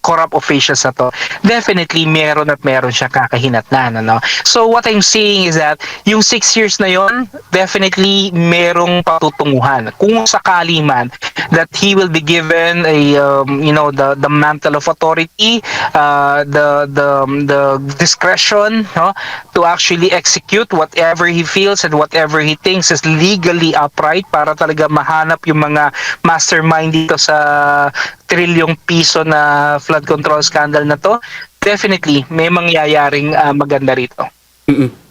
corrupt officials na to, definitely meron siya kakahinatnan, So what I'm saying is that yung 6 years na yon, definitely merong patutunguhan kung sakali man that he will be given a the mantle of authority, the discretion, to actually execute whatever he feels and whatever he thinks is legally upright para talaga mahanap yung mga mastermind dito sa trilyong piso na flood control scandal na to. Definitely may mangyayaring maganda rito.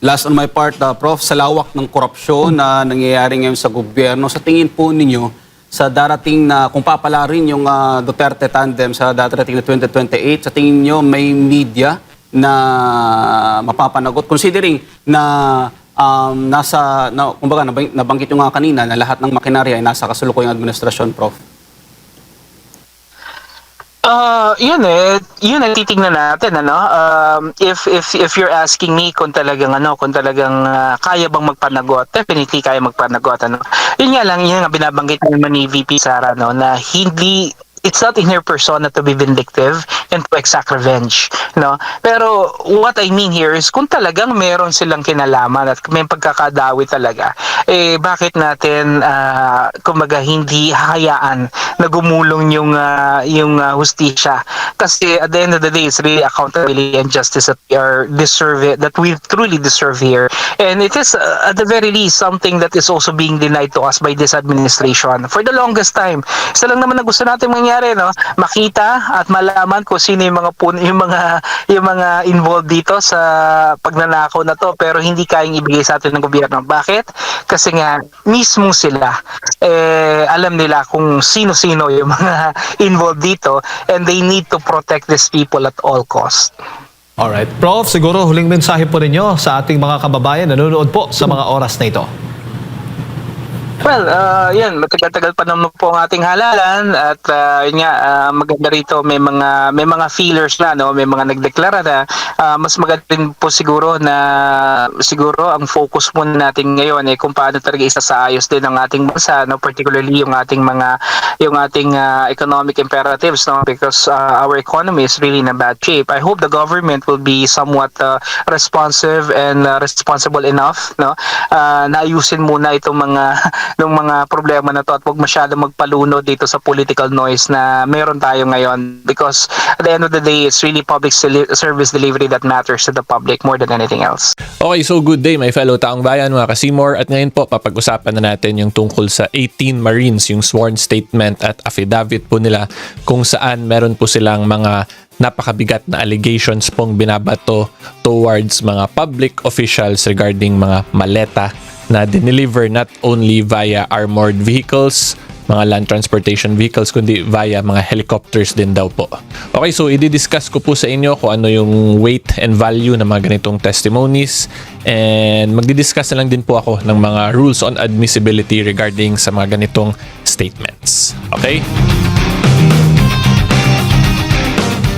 Last on my part, Prof, sa lawak ng korupsyon na nangyayari ngayon sa gobyerno, sa tingin po ninyo sa darating na, kung papalarin yung Duterte tandem sa darating na 2028, sa tingin nyo may media na mapapanagot considering na kumbaga nabanggit yung nga kanina na lahat ng makinarya ay nasa kasulukuyang administrasyon, Prof? Yun ang titingnan natin, if you're asking me kung talagang kaya bang magpanagot, definitely kaya magpanagot, yun nga binabanggit naman ni VP Sara, na hindi, it's not in her persona to be vindictive and to exact revenge, pero what I mean here is kung talagang meron silang kinalaman at may pagkakadawi talaga, bakit natin kumbaga hindi hayaan na gumulong yung hustisya, kasi at the end of the day it's really accountability and justice that we truly deserve here, and it is at the very least something that is also being denied to us by this administration for the longest time. Isa lang naman na gusto natin mangyari, makita at malaman kung sino yung mga involved dito sa pagnanakaw na to, pero hindi kayang ibigay sa atin ng gobyerno. Bakit? Kasi nga mismo sila alam nila kung sino-sino yung mga involved dito, and they need to protect these people at all cost. Alright. Prof, siguro huling mensahe po ninyo sa ating mga kababayan na nanonood po sa mga oras na ito. Well, yan, matagal-tagal pa naman po ang ating halalan at maganda rito may mga feelers na, may mga nagdeklara na mas maganda rin po siguro ang focus muna natin ngayon kung paano talaga isasaayos din ang ating bansa, particularly yung ating economic imperatives, because our economy is really in a bad shape. I hope the government will be somewhat responsive and responsible enough, na ayusin muna itong mga problema na to at huwag masyadong magpaluno dito sa political noise na meron tayo ngayon, because at the end of the day it's really public service delivery that matters to the public more than anything else. Okay, so good day my fellow taong bayan, mga ka-Seymour, at ngayon po papag-usapan na natin yung tungkol sa 18 Marines, yung sworn statement at affidavit po nila kung saan meron po silang mga napakabigat na allegations pong binabato towards mga public officials regarding mga maleta na dineliver not only via armored vehicles mga land transportation vehicles, kundi via mga helicopters din daw po. Okay, so i-discuss ko po sa inyo kung ano yung weight and value ng mga ganitong testimonies, and magdi-discuss na lang din po ako ng mga rules on admissibility regarding sa mga ganitong statements. Okay?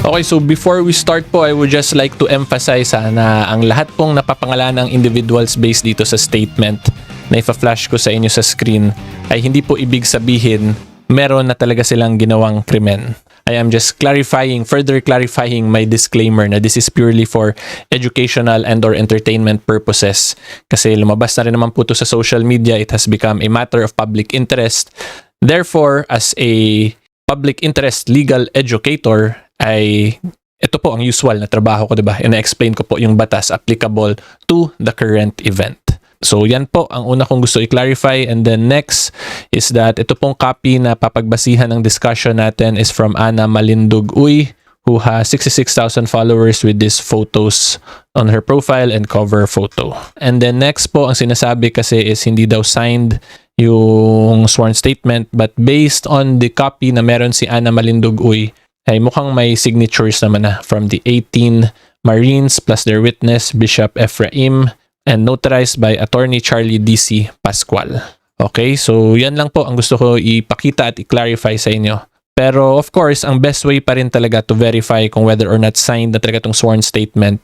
Okay, so before we start po, I would just like to emphasize na ang lahat pong napapangalan ng individuals based dito sa statement na ipa-flash ko sa inyo sa screen ay hindi po ibig sabihin meron na talaga silang ginawang krimen. I am just further clarifying my disclaimer na this is purely for educational and or entertainment purposes. Kasi lumabas na rin naman po ito sa social media, it has become a matter of public interest. Therefore, as a public interest legal educator, ay ito po ang usual na trabaho ko, diba? Ina-explain ko po yung batas applicable to the current event. So yan po ang una kong gusto i-clarify, and then next is that ito pong copy na papagbasihan ng discussion natin is from Ana Malindug Uy, who has 66,000 followers with these photos on her profile and cover photo. And then next po, ang sinasabi kasi is hindi daw signed yung sworn statement, but based on the copy na meron si Ana Malindug Uy, ay mukhang may signatures naman na from the 18 Marines plus their witness, Bishop Ephraim, and notarized by Attorney Charlie D.C. Pascual. Okay, so yan lang po ang gusto ko ipakita at i-clarify sa inyo. Pero of course, ang best way pa rin talaga to verify kung whether or not signed na talaga itong sworn statement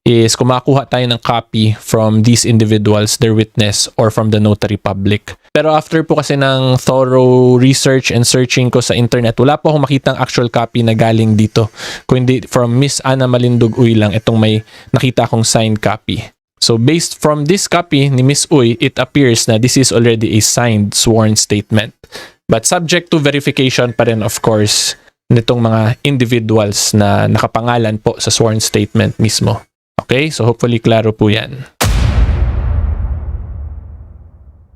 is kung makakuha tayo ng copy from these individuals, their witness, or from the notary public. Pero after po kasi ng thorough research and searching ko sa internet, wala po akong makitang actual copy na galing dito. Kung hindi from Miss Ana Malindug Uy lang, itong may nakita akong signed copy. So based from this copy ni Miss Uy, it appears na this is already a signed sworn statement. But subject to verification pa rin, of course, nitong mga individuals na nakapangalan po sa sworn statement mismo. Okay, so hopefully klaro po yan.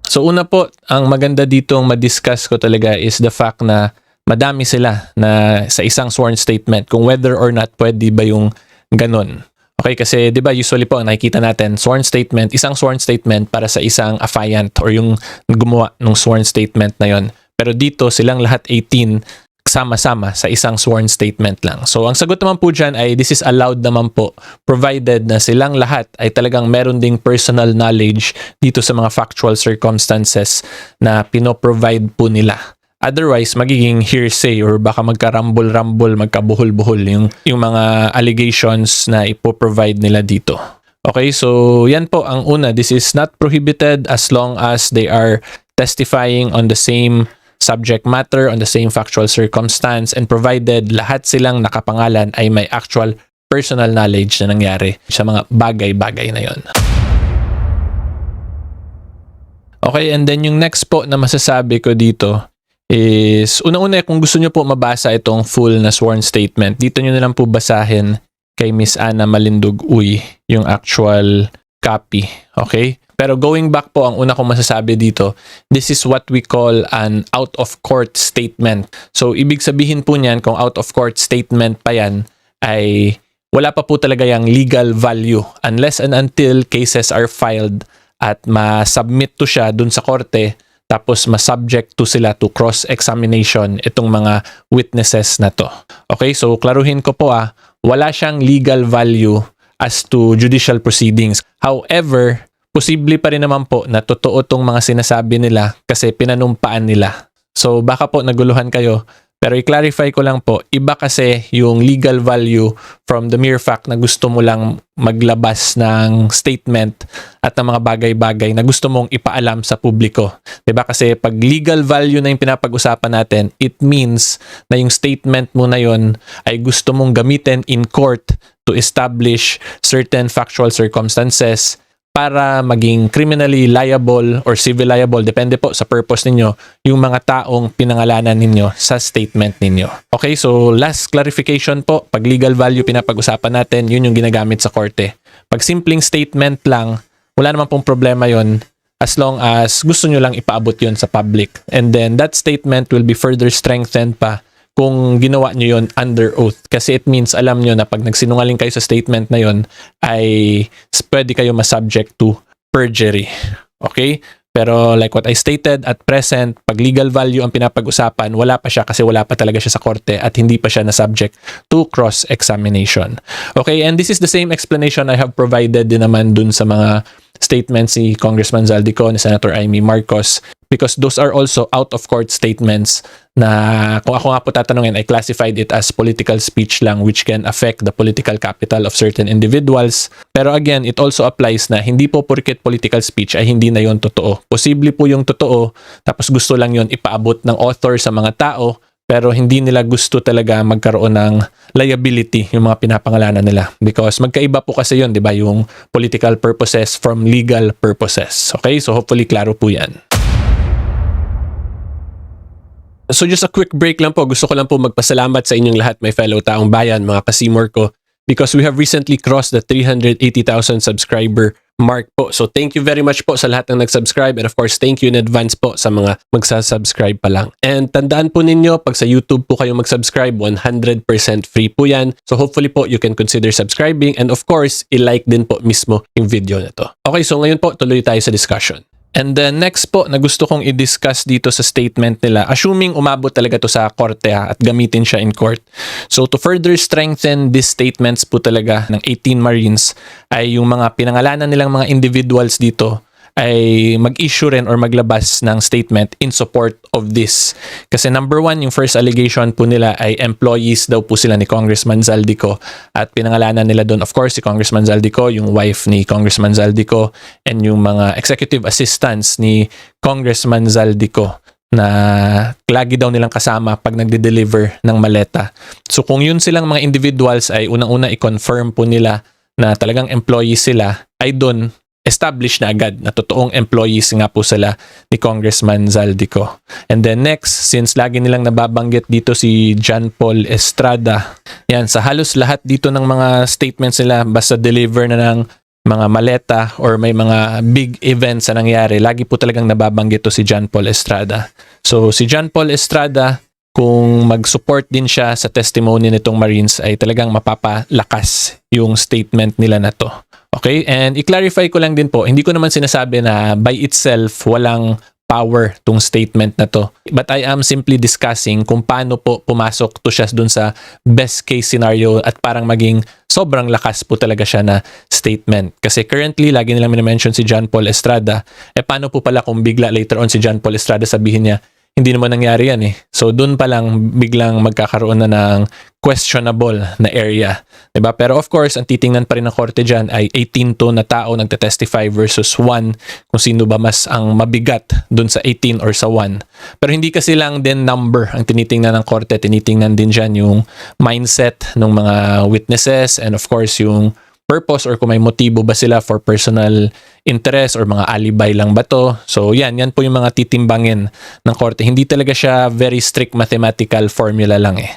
So una po, ang maganda ditong ma-discuss ko talaga is the fact na madami sila na sa isang sworn statement, kung whether or not pwede ba yung ganun. Okay, kasi 'di ba usually po ang nakikita natin sworn statement, isang sworn statement para sa isang affiant or yung gumawa ng sworn statement na yon. Pero dito silang lahat 18 sama-sama sa isang sworn statement lang. So ang sagot naman po dyan ay this is allowed naman po, provided na silang lahat ay talagang meron ding personal knowledge dito sa mga factual circumstances na pinoprovide po nila. Otherwise, magiging hearsay or baka magkarambol-rambol, magkabuhol-buhol yung mga allegations na ipoprovide nila dito. Okay, so yan po ang una. This is not prohibited as long as they are testifying on the same subject matter, on the same factual circumstance, and provided lahat silang nakapangalan ay may actual personal knowledge na nangyari sa mga bagay-bagay na yon. Okay, and then yung next po na masasabi ko dito is, unang-una kung gusto nyo po mabasa itong full na sworn statement, dito nyo na lang po basahin kay Miss Ana Malindug Uy yung actual copy. Okay? Pero going back po, ang una kong masasabi dito, this is what we call an out-of-court statement. So, ibig sabihin po niyan, kung out-of-court statement pa yan, ay wala pa po talaga yung legal value unless and until cases are filed at ma-submit to siya dun sa korte, tapos ma-subject to sila to cross-examination itong mga witnesses na to. Okay, so klaruhin ko po wala siyang legal value as to judicial proceedings. However, posible pa rin naman po na totoo tong mga sinasabi nila kasi pinanumpaan nila. So baka po naguluhan kayo, pero i-clarify ko lang po, iba kasi yung legal value from the mere fact na gusto mo lang maglabas ng statement at ng mga bagay-bagay na gusto mong ipaalam sa publiko. Diba? Kasi pag legal value na yung pinapag-usapan natin, it means na yung statement mo na yon ay gusto mong gamitin in court to establish certain factual circumstances para maging criminally liable or civil liable, depende po sa purpose ninyo, yung mga taong pinangalanan ninyo sa statement ninyo. Okay, so last clarification po, pag legal value pinapag-usapan natin, yun yung ginagamit sa korte. Pag simpleng statement lang, wala naman pong problema yon as long as gusto nyo lang ipaabot yun sa public. And then that statement will be further strengthened pa kung ginawa nyo yun under oath. Kasi it means, alam nyo na pag nagsinungaling kayo sa statement na yun, ay pwede kayo masubject to perjury. Okay? Pero like what I stated, at present, pag legal value ang pinapag-usapan, wala pa siya kasi wala pa talaga siya sa korte at hindi pa siya na subject to cross-examination. Okay, and this is the same explanation I have provided din naman dun sa mga statements ni Congressman Zaldico, ni Senator Amy Marcos, because those are also out-of-court statements na kung ako nga po tatanungin, I classified it as political speech lang which can affect the political capital of certain individuals. Pero again, it also applies na hindi po porket political speech ay hindi na yon totoo. Posible po yung totoo, tapos gusto lang yon ipaabot ng author sa mga tao, pero hindi nila gusto talaga magkaroon ng liability yung mga pinapangalanan nila. Because magkaiba po kasi yun, di ba? Yung political purposes from legal purposes. Okay? So hopefully klaro po yan. So just a quick break lang po. Gusto ko lang po magpasalamat sa inyong lahat, my fellow taong bayan, mga kasimor ko, because we have recently crossed the 380,000 subscriber mark po. So thank you very much po sa lahat ng nag-subscribe, and of course thank you in advance po sa mga magsasubscribe pa lang. And tandaan po ninyo, pag sa YouTube po kayo mag-subscribe, 100% free po yan. So hopefully po you can consider subscribing, and of course i-like din po mismo yung video na to. Okay, so ngayon po tuloy tayo sa discussion. And then next po na gusto kong i-discuss dito sa statement nila, assuming umabot talaga to sa korte at gamitin siya in court. So to further strengthen these statements po talaga ng 18 Marines ay yung mga pinangalanan nilang mga individuals dito ay mag-issue rin or maglabas ng statement in support of this. Kasi number one, yung first allegation po nila ay employees daw po sila ni Congressman Zaldico, at pinangalanan nila doon of course si Congressman Zaldico, yung wife ni Congressman Zaldico, and yung mga executive assistants ni Congressman Zaldico na lagi daw nilang kasama pag nagde-deliver ng maleta. So kung yun silang mga individuals ay unang-una i-confirm po nila na talagang employees sila, ay doon establish na agad na totoong employees nga po sila ni Congressman Zaldico. And then next, since lagi nilang nababanggit dito si John Paul Estrada, yan, sa halos lahat dito ng mga statements nila, basta deliver na ng mga maleta or may mga big events na nangyari, lagi po talagang nababanggit to si John Paul Estrada. So si John Paul Estrada, kung mag-support din siya sa testimony nitong Marines, ay talagang mapapalakas yung statement nila na to. Okay? And i-clarify ko lang din po, hindi ko naman sinasabi na by itself walang power tong statement na to. But I am simply discussing kung paano po pumasok to siya dun sa best case scenario at parang maging sobrang lakas po talaga siya na statement. Kasi currently, lagi nilang minamention si John Paul Estrada. Paano po pala kung bigla later on si John Paul Estrada sabihin niya, hindi naman nangyari yan eh. So doon pa lang biglang magkakaroon na ng questionable na area. Diba? Pero of course, ang titingnan pa rin ng korte dyan ay 18 na tao nagte-testify versus 1 kung sino ba mas ang mabigat doon sa 18 or sa 1. Pero hindi kasi lang din number ang tinitingnan ng korte. Tinitingnan din dyan yung mindset ng mga witnesses, and of course yung purpose or kung may motibo ba sila for personal interest or mga alibay lang ba to. So yan po yung mga titimbangin ng korte. Hindi talaga siya very strict mathematical formula lang eh.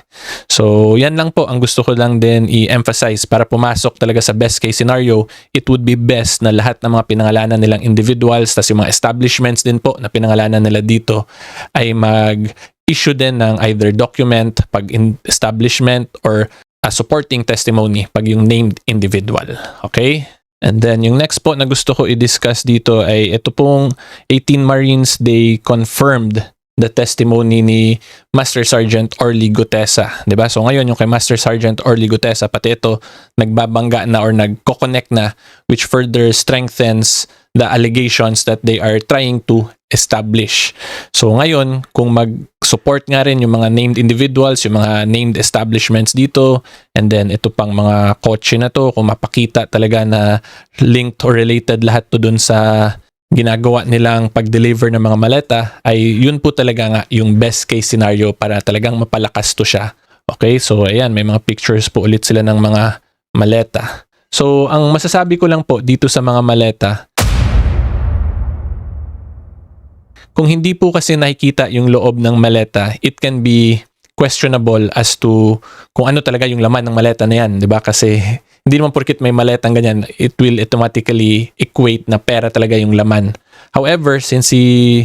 So yan lang po ang gusto ko lang din i-emphasize para pumasok talaga sa best case scenario. It would be best na lahat ng mga pinangalanan nilang individuals, tas yung mga establishments din po na pinangalanan nila dito ay mag-issue din ng either document pag establishment or a supporting testimony pag yung named individual. Okay? And then yung next po na gusto ko i-discuss dito ay ito pong 18 Marines, they confirmed the testimony ni Master Sergeant Orly Gutesa. Diba? So ngayon yung kay Master Sergeant Orly Gutesa, pati ito nagbabangga na or nagko-connect na, which further strengthens the allegations that they are trying to establish. So ngayon, kung mag-support nga rin yung mga named individuals, yung mga named establishments dito, and then ito pang mga kotse na to, kung mapakita talaga na linked or related lahat to dun sa ginagawa nilang pag-deliver ng mga maleta, ay yun po talaga nga yung best case scenario para talagang mapalakas to siya. Okay, so ayan, may mga pictures po ulit sila ng mga maleta. So ang masasabi ko lang po dito sa mga maleta, kung hindi po kasi nakikita yung loob ng maleta, it can be questionable as to kung ano talaga yung laman ng maleta na yan, di ba? Kasi hindi naman porkit may maletang ganyan, it will automatically equate na pera talaga yung laman. However, since si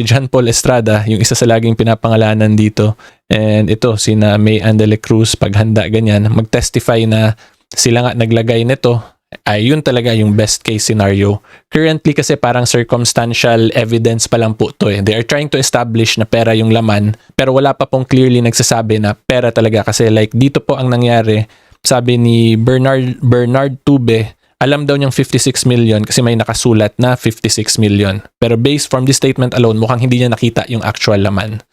John Paul Estrada, yung isa sa laging pinapangalanan dito, and ito, sina May Andele Cruz, paghanda ganyan, mag-testify na sila nga naglagay nito, ay yun talaga yung best case scenario. Currently kasi parang circumstantial evidence pa lang po to eh. They are trying to establish na pera yung laman, pero wala pa pong clearly nagsasabi na pera talaga. Kasi like dito po ang nangyari, sabi ni Bernard Tube, alam daw niyang 56 million kasi may nakasulat na 56 million. Pero based from this statement alone, mukhang hindi niya nakita yung actual laman.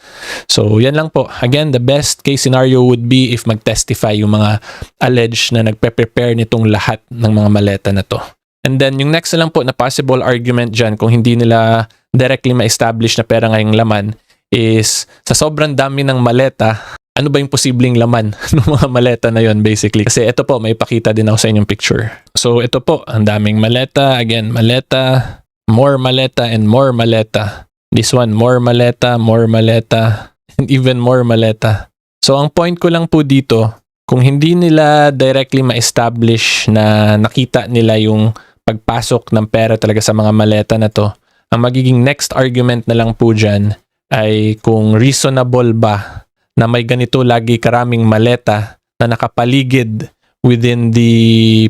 So, yan lang po. Again, the best case scenario would be if mag-testify yung mga alleged na nagpe-prepare nitong lahat ng mga maleta na to. And then, yung next na lang po na possible argument dyan kung hindi nila directly ma-establish na pera ngayong laman is sa sobrang dami ng maleta, ano ba yung posibleng laman ng mga maleta na yon basically? Kasi ito po, may pakita din ako sa inyong picture. So ito po, ang daming maleta. Again, maleta, more maleta, and more maleta. This one, more maleta, and even more maleta. So ang point ko lang po dito, kung hindi nila directly ma-establish na nakita nila yung pagpasok ng pera talaga sa mga maleta na to, ang magiging next argument na lang po dyan ay kung reasonable ba na may ganito lagi karaming maleta na nakapaligid within the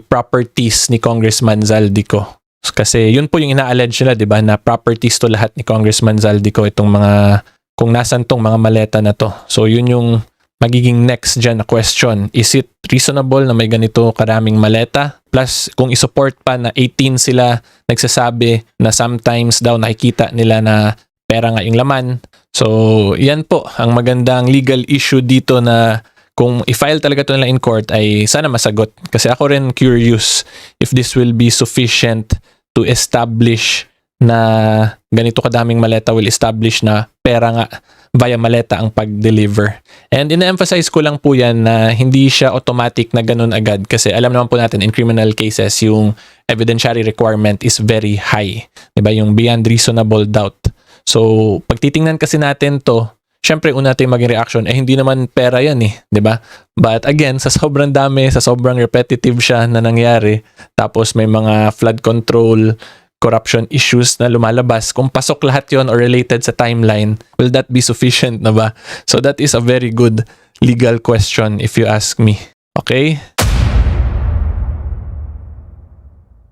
properties ni Congressman Zaldico. Kasi yun po yung ina-allege nila, di ba, na properties to lahat ni Congressman Zaldico, itong mga, kung nasan tong mga maleta na to. So yun yung magiging next dyan na question. Is it reasonable na may ganito karaming maleta? Plus, kung isupport pa na 18 sila nagsasabi na sometimes daw nakikita nila na pera nga yung laman. So, yan po ang magandang legal issue dito na kung i-file talaga ito nila in court ay sana masagot. Kasi ako rin curious if this will be sufficient to establish na ganito kadaming maleta will establish na pera nga via maleta ang pag-deliver. And ina-emphasize ko lang po yan na hindi siya automatic na ganun agad kasi alam naman po natin in criminal cases yung evidentiary requirement is very high. Diba? Yung beyond reasonable doubt. So, pag titingnan kasi natin to, syempre una tayong maging reaction, hindi naman pera yan eh, di ba? But again, sa sobrang dami, sa sobrang repetitive siya na nangyari, tapos may mga flood control, corruption issues na lumalabas, kung pasok lahat yon or related sa timeline, will that be sufficient na ba? So, that is a very good legal question if you ask me. Okay?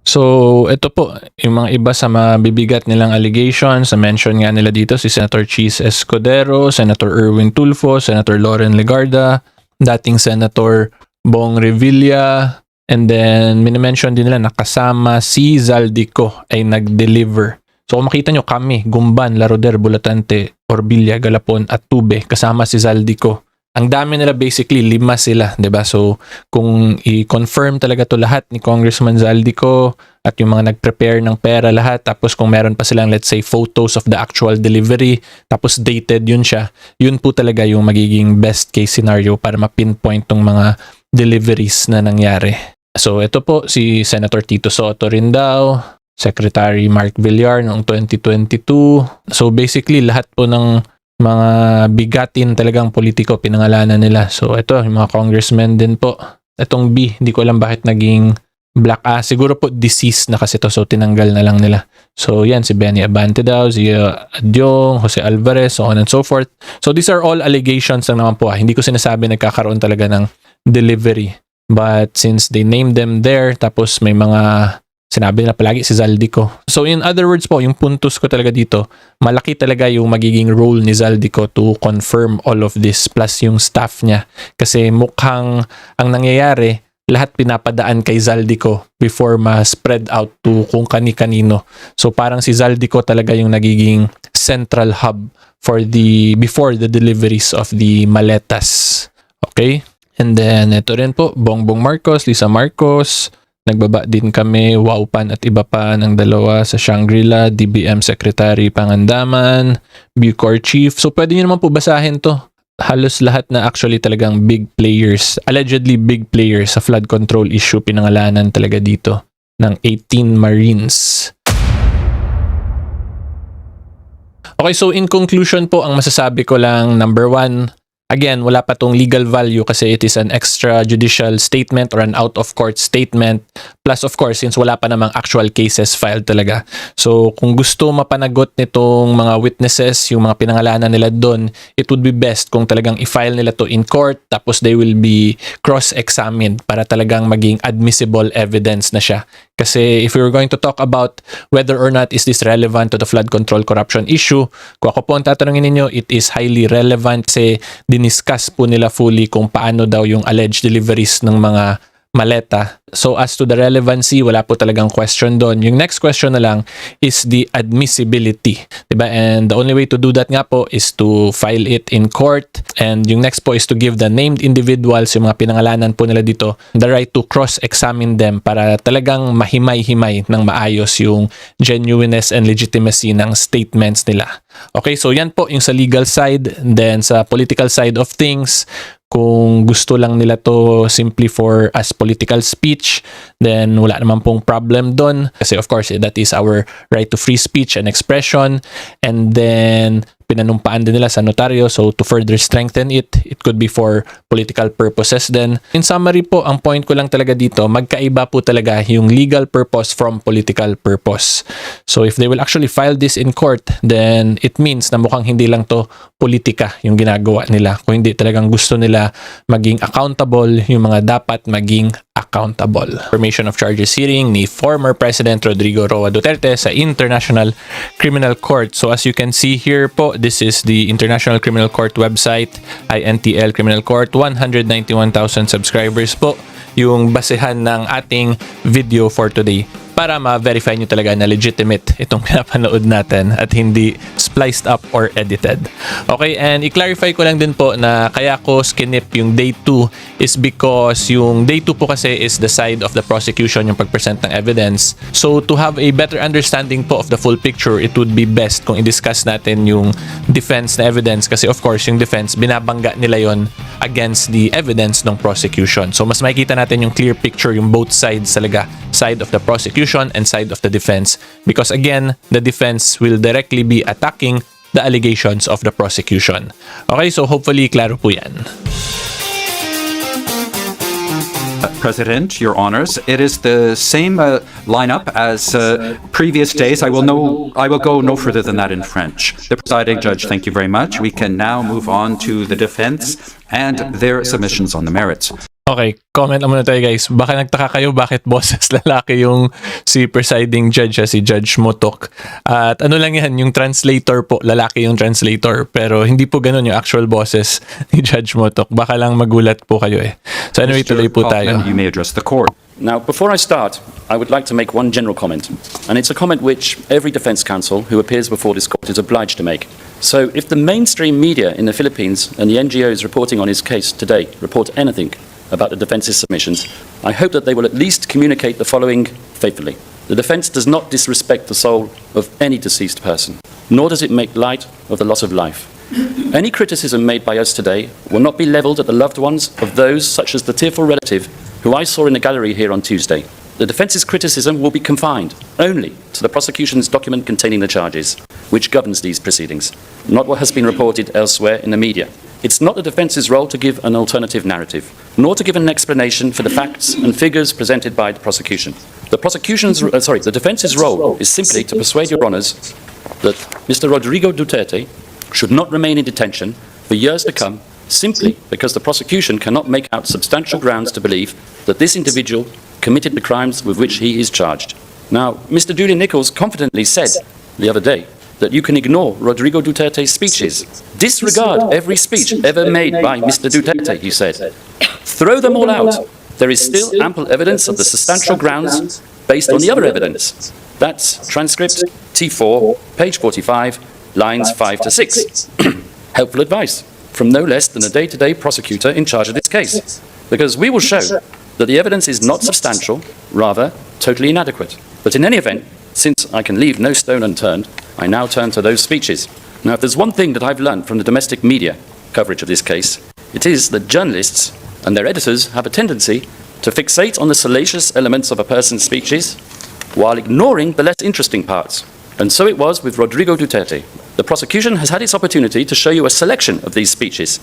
So, ito po, yung mga iba sa mabibigat nilang allegations, na mention nga nila dito si Senator Cheese Escudero, Senator Erwin Tulfo, Senator Loren Legarda, dating Senator Bong Revilla, and then minimension din nila na kasama si Zaldico ay nag-deliver. So, kung makita nyo kami, Gumban, Laroder, Bulatante, Orbilla, Galapon, at Tube, kasama si Zaldico. Ang dami nila basically, 5 sila, 'di ba? So, kung i-confirm talaga to lahat ni Congressman Zaldico at yung mga nag-prepare ng pera lahat, tapos kung meron pa silang let's say photos of the actual delivery, tapos dated yun siya, yun po talaga yung magiging best case scenario para ma-pinpoint tong mga deliveries na nangyari. So, ito po si Senator Tito Soto rin daw, Secretary Mark Villar noong 2022. So, basically lahat po ng mga bigatin talagang politiko pinangalanan nila. So ito, yung mga congressmen din po. Itong B, hindi ko alam bakit naging black. Siguro po deceased na kasi to, so tinanggal na lang nila. So yan, si Benny Abante daw, si Adyong, Jose Alvarez, so on and so forth. So these are all allegations lang naman po. Hindi ko sinasabi nagkakaroon talaga ng delivery. But since they named them there, tapos may mga sinabi na palagi si Zaldico. So in other words po, yung puntos ko talaga dito, malaki talaga yung magiging role ni Zaldico to confirm all of this plus yung staff niya. Kasi mukhang ang nangyayari, lahat pinapadaan kay Zaldico before ma-spread out to kung kani-kanino. So parang si Zaldico talaga yung nagiging central hub before the deliveries of the maletas. Okay? And then ito rin po, Bongbong Marcos, Lisa Marcos, nagbaba din kami, Waupan at iba pa ng dalawa sa Shangri-La, DBM Secretary Pangandaman, Bucor Chief. So pwede nyo naman po basahin to. Halos lahat na actually talagang big players, allegedly big players sa flood control issue pinangalanan talaga dito ng 18 Marines. Okay, so in conclusion po, ang masasabi ko lang, number 1, Again, wala pa tong legal value kasi it is an extrajudicial statement or an out-of-court statement. Plus, of course, since wala pa namang actual cases filed talaga. So, kung gusto mapanagot nitong mga witnesses, yung mga pinangalanan nila doon, it would be best kung talagang i-file nila to in court tapos they will be cross-examined para talagang maging admissible evidence na siya. Kasi if we were going to talk about whether or not is this relevant to the flood control corruption issue, kung ako po ang tatanungin ninyo, it is highly relevant kasi diniscuss po nila fully kung paano daw yung alleged deliveries ng mga maleta. So as to the relevancy, wala po talagang question doon. Yung next question na lang is the admissibility. Diba? And the only way to do that nga po is to file it in court. And yung next po is to give the named individuals, yung mga pinangalanan po nila dito, the right to cross-examine them para talagang mahimay-himay ng maayos yung genuineness and legitimacy ng statements nila. Okay, so yan po yung sa legal side. Then sa political side of things, kung gusto lang nila to simply for as political speech, then wala naman pong problem doon. Kasi of course, that is our right to free speech and expression. And then, pinanumpaan din nila sa notaryo. So, to further strengthen it, it could be for political purposes then. In summary po, ang point ko lang talaga dito, magkaiba po talaga yung legal purpose from political purpose. So, if they will actually file this in court, then it means na mukhang hindi lang to politika yung ginagawa nila. Kung hindi talagang gusto nila maging accountable, yung mga dapat maging accountable. Formation of charges hearing ni former President Rodrigo Roa Duterte sa International Criminal Court. So as you can see here po, this is the International Criminal Court website, INTL Criminal Court, 191,000 subscribers po yung basehan ng ating video for today para ma-verify nyo talaga na legitimate itong pinapanood natin at hindi spliced up or edited. Okay, and i-clarify ko lang din po na kaya ko skinip yung day 2 is because yung day 2 po kasi is the side of the prosecution, yung pag-present ng evidence. So to have a better understanding po of the full picture, it would be best kung i-discuss natin yung defense na evidence kasi of course yung defense, binabangga nila yon against the evidence ng prosecution. So mas makikita natin yung clear picture, yung both sides talaga, side of the prosecution and side of the defense, because again, the defense will directly be attacking the allegations of the prosecution. Okay, so hopefully klaro po yan. President, Your Honors, it is the same lineup as previous days. I will go no further than that in French. The presiding judge, thank you very much. We can now move on to the defense and their submissions on the merits. Okay, comment lang muna tayo guys. Baka nagtaka kayo bakit boses lalaki yung si presiding judge, si Judge Motok. At ano lang yan, yung translator po, lalaki yung translator. Pero hindi po ganun yung actual bosses ni Judge Motok. Baka lang magulat po kayo eh. So anyway, tuloy po tayo. You may address the court. Now, before I start, I would like to make one general comment. And it's a comment which every defense counsel who appears before this court is obliged to make. So if the mainstream media in the Philippines and the NGOs reporting on his case today report anything about the defence's submissions, I hope that they will at least communicate the following faithfully. The defense does not disrespect the soul of any deceased person, nor does it make light of the loss of life. Any criticism made by us today will not be levelled at the loved ones of those such as the tearful relative who I saw in the gallery here on Tuesday. The defence's criticism will be confined only to the prosecution's document containing the charges, which governs these proceedings, not what has been reported elsewhere in the media. It's not the defence's role to give an alternative narrative, nor to give an explanation for the facts and figures presented by the prosecution. The defence's role is simply to persuade Your Honours that Mr. Rodrigo Duterte should not remain in detention for years to come, simply because the prosecution cannot make out substantial grounds to believe that this individual committed the crimes with which he is charged. Now, Mr. Julian Nichols confidently said the other day that you can ignore Rodrigo Duterte's speeches. Disregard every speech ever made by Mr. Duterte, he said. Throw them all out. There is still ample evidence of the substantial grounds based on the other evidence. That's transcript T4, page 45, lines 5 to 6. Helpful advice from no less than a day-to-day prosecutor in charge of this case, because we will show that the evidence is not substantial, rather totally inadequate. But in any event, since I can leave no stone unturned, I now turn to those speeches. Now, if there's one thing that I've learned from the domestic media coverage of this case, it is that journalists and their editors have a tendency to fixate on the salacious elements of a person's speeches while ignoring the less interesting parts. And so it was with Rodrigo Duterte. the prosecution has had its opportunity to show you a selection of these speeches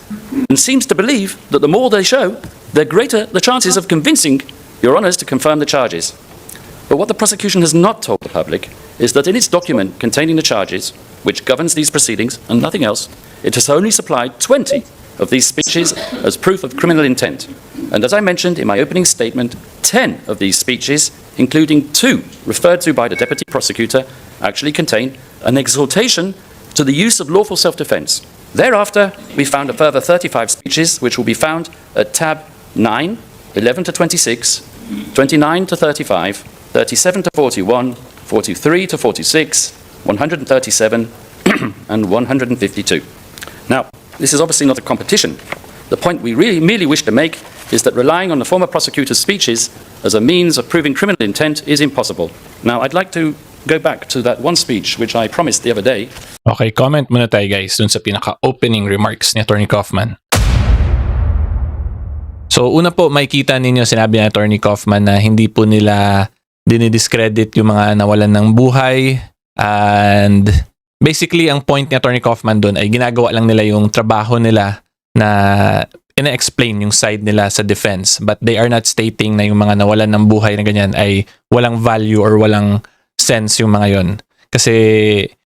and seems to believe that the more they show, the greater the chances of convincing Your Honours to confirm the charges. But what the prosecution has not told the public is that in its document containing the charges, which governs these proceedings and nothing else, it has only supplied 20 of these speeches as proof of criminal intent. And as I mentioned in my opening statement, 10 of these speeches, including 2 referred to by the Deputy Prosecutor, actually contain an exhortation to the use of lawful self-defence. Thereafter, we found a further 35 speeches, which will be found at tab 9, 11 to 26, 29 to 35, 37 to 41, 43 to 46, 137, and 152. Now, this is obviously not a competition. The point we really merely wish to make is that relying on the former prosecutor's speeches as a means of proving criminal intent is impossible. Now, I'd like to go back to that one speech which I promised the other day. Okay, comment muna tayo guys dun sa pinaka-opening remarks ni Attorney Kaufman. So una po, makikita ninyo sinabi ni Attorney Kaufman na hindi po nila dinidiscredit yung mga nawalan ng buhay, and basically ang point ni Attorney Kaufman dun ay ginagawa lang nila yung trabaho nila na ina-explain yung side nila sa defense, but they are not stating na yung mga nawalan ng buhay na ganyan ay walang value or walang sense yung mga yon. Kasi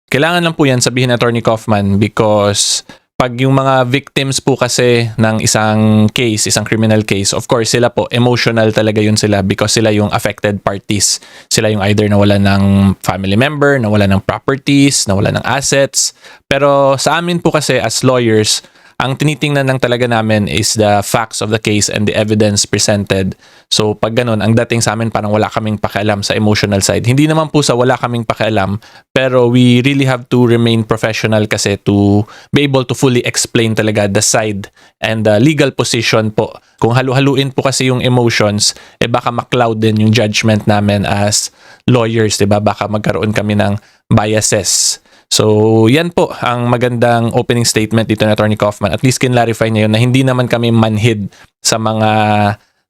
kailangan lang po yan sabihin ni Attorney Kaufman because pag yung mga victims po kasi ng isang case, isang criminal case, of course sila po, emotional talaga yun sila because sila yung affected parties. Sila yung either nawala ng family member, nawala ng properties, nawala ng assets. Pero sa amin po kasi as lawyers, ang tinitingnan lang talaga namin is the facts of the case and the evidence presented. So pag ganun, ang dating sa amin parang wala kaming pakialam sa emotional side. Hindi naman po sa wala kaming pakialam, pero we really have to remain professional kasi to be able to fully explain talaga the side and the legal position po. Kung halu-haluin po kasi yung emotions, baka ma-cloud din yung judgment namin as lawyers, diba? Baka magkaroon kami ng biases. So, yan po ang magandang opening statement dito ng Attorney Kaufman. At least kinlarify niya yun na hindi naman kami manhid sa mga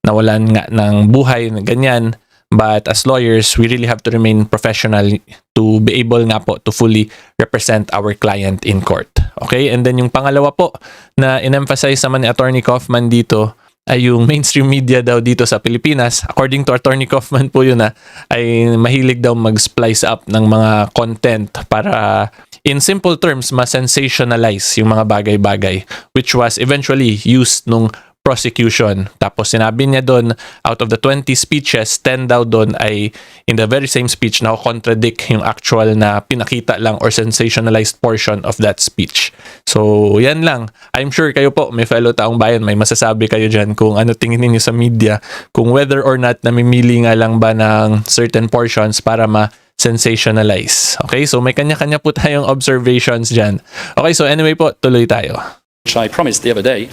nawalan nga ng buhay, ganyan. But as lawyers, we really have to remain professional to be able nga po to fully represent our client in court. Okay? And then yung pangalawa po na in-emphasize naman ni Attorney Kaufman dito ay yung mainstream media daw dito sa Pilipinas. According to Attorney Kaufman po yun ay mahilig daw mag-splice up ng mga content para in simple terms ma-sensationalize yung mga bagay-bagay which was eventually used nung prosecution. Tapos sinabi niya doon, out of the 20 speeches, 10 daw doon ay in the very same speech na contradict yung actual na pinakita lang or sensationalized portion of that speech. So, yan lang. I'm sure kayo po, may fellow taong bayan, may masasabi kayo dyan kung ano tingin niyo sa media, kung whether or not namimili nga lang ba ng certain portions para ma-sensationalize. Okay, so may kanya-kanya po tayong observations dyan. Okay, so anyway po, tuloy tayo. Which I promised the other day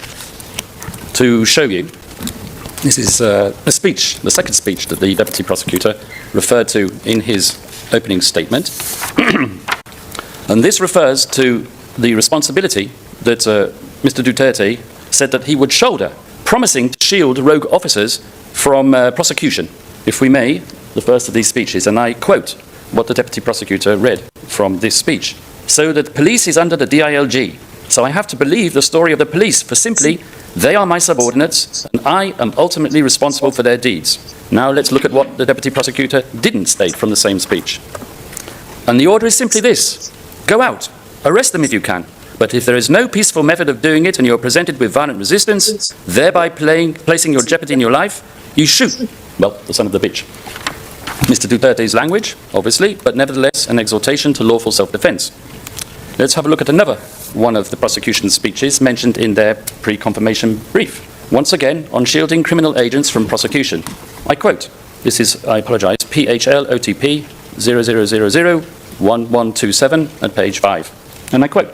to show you. This is a speech, the second speech that the Deputy Prosecutor referred to in his opening statement. And this refers to the responsibility that Mr. Duterte said that he would shoulder, promising to shield rogue officers from prosecution. If we may, the first of these speeches, and I quote what the Deputy Prosecutor read from this speech. So that police is under the DILG. So I have to believe the story of the police, for simply, they are my subordinates, and I am ultimately responsible for their deeds. Now let's look at what the Deputy Prosecutor didn't state from the same speech. And the order is simply this: go out, arrest them if you can, but if there is no peaceful method of doing it and you're presented with violent resistance, thereby placing your jeopardy in your life, you shoot, well, the son of the bitch. Mr. Duterte's language, obviously, but nevertheless an exhortation to lawful self-defense. Let's have a look at another one of the prosecution's speeches mentioned in their pre-confirmation brief. Once again, on shielding criminal agents from prosecution. I quote, this is, I apologize, PHL OTP 00001127 at page 5. And I quote,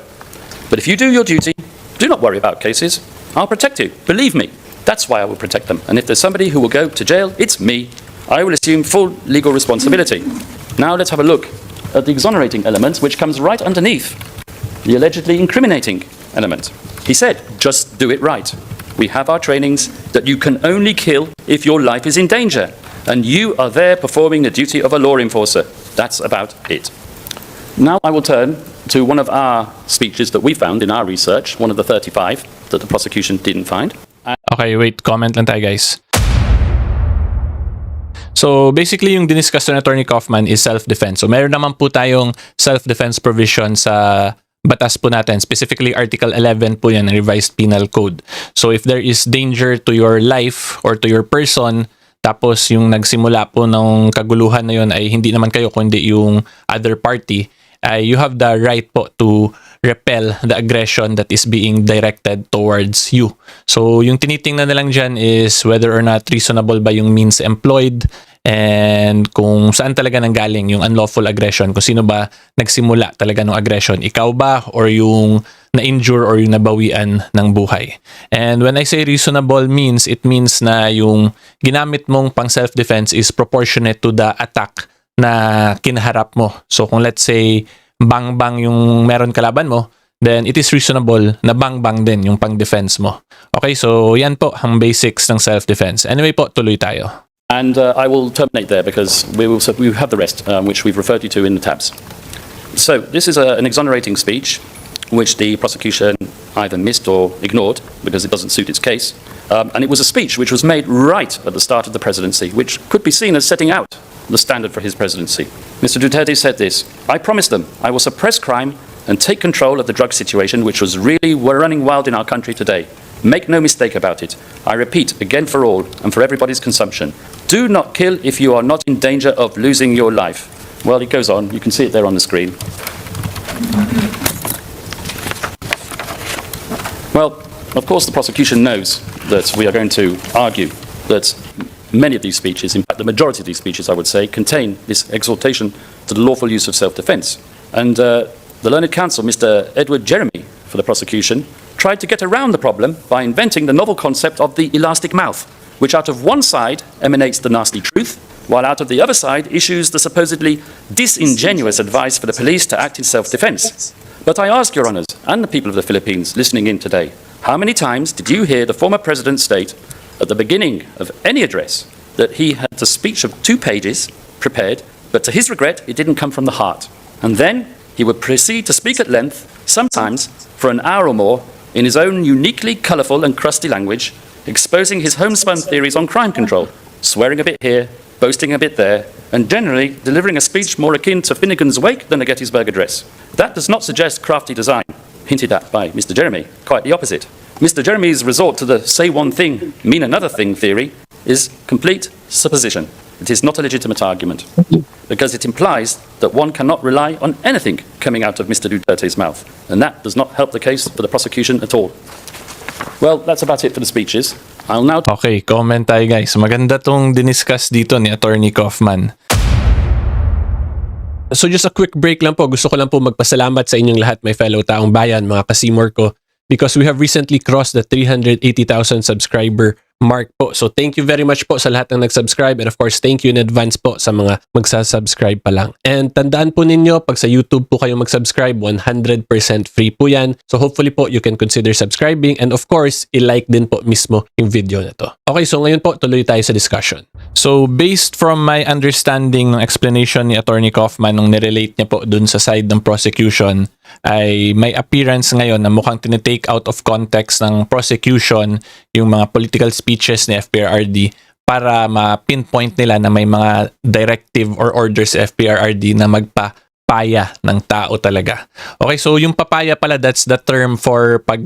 but if you do your duty, do not worry about cases. I'll protect you. Believe me. That's why I will protect them. And if there's somebody who will go to jail, it's me. I will assume full legal responsibility. Now let's have a look at the exonerating element, which comes right underneath the allegedly incriminating element. He said, just do it right. We have our trainings that you can only kill if your life is in danger, and you are there performing the duty of a law enforcer. That's about it. Now I will turn to one of our speeches that we found in our research, one of the 35 that the prosecution didn't find. Okay, wait. Comment lang tayo, guys. So, basically, yung diniscuss ni Attorney Kaufman is self-defense. So, meron naman po tayong self-defense provision sa batas po natin. Specifically, Article 11 po yan ng Revised Penal Code. So, if there is danger to your life or to your person, tapos yung nagsimula po ng kaguluhan na yun ay hindi naman kayo, kundi yung other party, you have the right po to repel the aggression that is being directed towards you. So, yung tinitingnan na lang dyan is whether or not reasonable ba yung means employed and kung saan talaga nanggaling yung unlawful aggression, kung sino ba nagsimula talaga ng aggression, ikaw ba or yung na-injure or yung nabawian ng buhay. And when I say reasonable means, it means na yung ginamit mong pang self-defense is proportionate to the attack na kinaharap mo. So kung let's say bang-bang yung meron kalaban mo, then it is reasonable na bang-bang din yung pang-defense mo. Okay, so yan po ang basics ng self-defense. Anyway po, tuloy tayo. And I will terminate there because we have the rest, which we've referred you to in the tabs. So this is an exonerating speech, which the prosecution either missed or ignored because it doesn't suit its case. And it was a speech which was made right at the start of the presidency, which could be seen as setting out the standard for his presidency. Mr. Duterte said this: "I promised them I will suppress crime and take control of the drug situation, which was really running wild in our country today. Make no mistake about it. I repeat again for all and for everybody's consumption. Do not kill if you are not in danger of losing your life." Well, it goes on. You can see it there on the screen. Well, of course, the prosecution knows that we are going to argue that many of these speeches, in fact, the majority of these speeches, I would say, contain this exhortation to the lawful use of self-defense. And the learned counsel, Mr. Edward Jeremy, for the prosecution, tried to get around the problem by inventing the novel concept of the elastic mouth, which out of one side emanates the nasty truth, while out of the other side issues the supposedly disingenuous advice for the police to act in self-defense. But I ask your honours and the people of the Philippines listening in today, how many times did you hear the former president state at the beginning of any address that he had a speech of 2 pages prepared, but to his regret it didn't come from the heart? And then he would proceed to speak at length, sometimes for an hour or more, in his own uniquely colourful and crusty language, exposing his homespun theories on crime control, swearing a bit here, boasting a bit there, and generally delivering a speech more akin to Finnegan's Wake than a Gettysburg Address. That does not suggest crafty design, hinted at by Mr. Jeremy. Quite the opposite. Mr. Jeremy's resort to the say one thing, mean another thing theory is complete supposition. It is not a legitimate argument, because it implies that one cannot rely on anything coming out of Mr. Duterte's mouth, and that does not help the case for the prosecution at all. Well, that's about it for the speeches. I'll now... Okay, comment tayo, guys. Maganda tong diniscuss dito ni Attorney Kaufman. So just a quick break lang po. Gusto ko lang po magpasalamat sa inyong lahat, my fellow taong bayan, mga kasimor ko, because we have recently crossed the 380,000 subscriber mark po. So thank you very much po sa lahat ng nag-subscribe, and of course thank you in advance po sa mga magsasubscribe pa lang. And tandaan po ninyo, pag sa YouTube po kayo mag-subscribe, 100% free po yan. So hopefully po you can consider subscribing, and of course i-like din po mismo yung video na to. Okay, so ngayon po tuloy tayo sa discussion. So based from my understanding ng explanation ni Attorney Kaufman nung nirelate niya po dun sa side ng prosecution, ay may appearance ngayon na mukhang tinitake out of context ng prosecution yung mga political speeches ni FPRRD para ma-pinpoint nila na may mga directive or orders sa FPRRD na magpapaya ng tao talaga. Okay, so yung papaya pala, that's the term for pag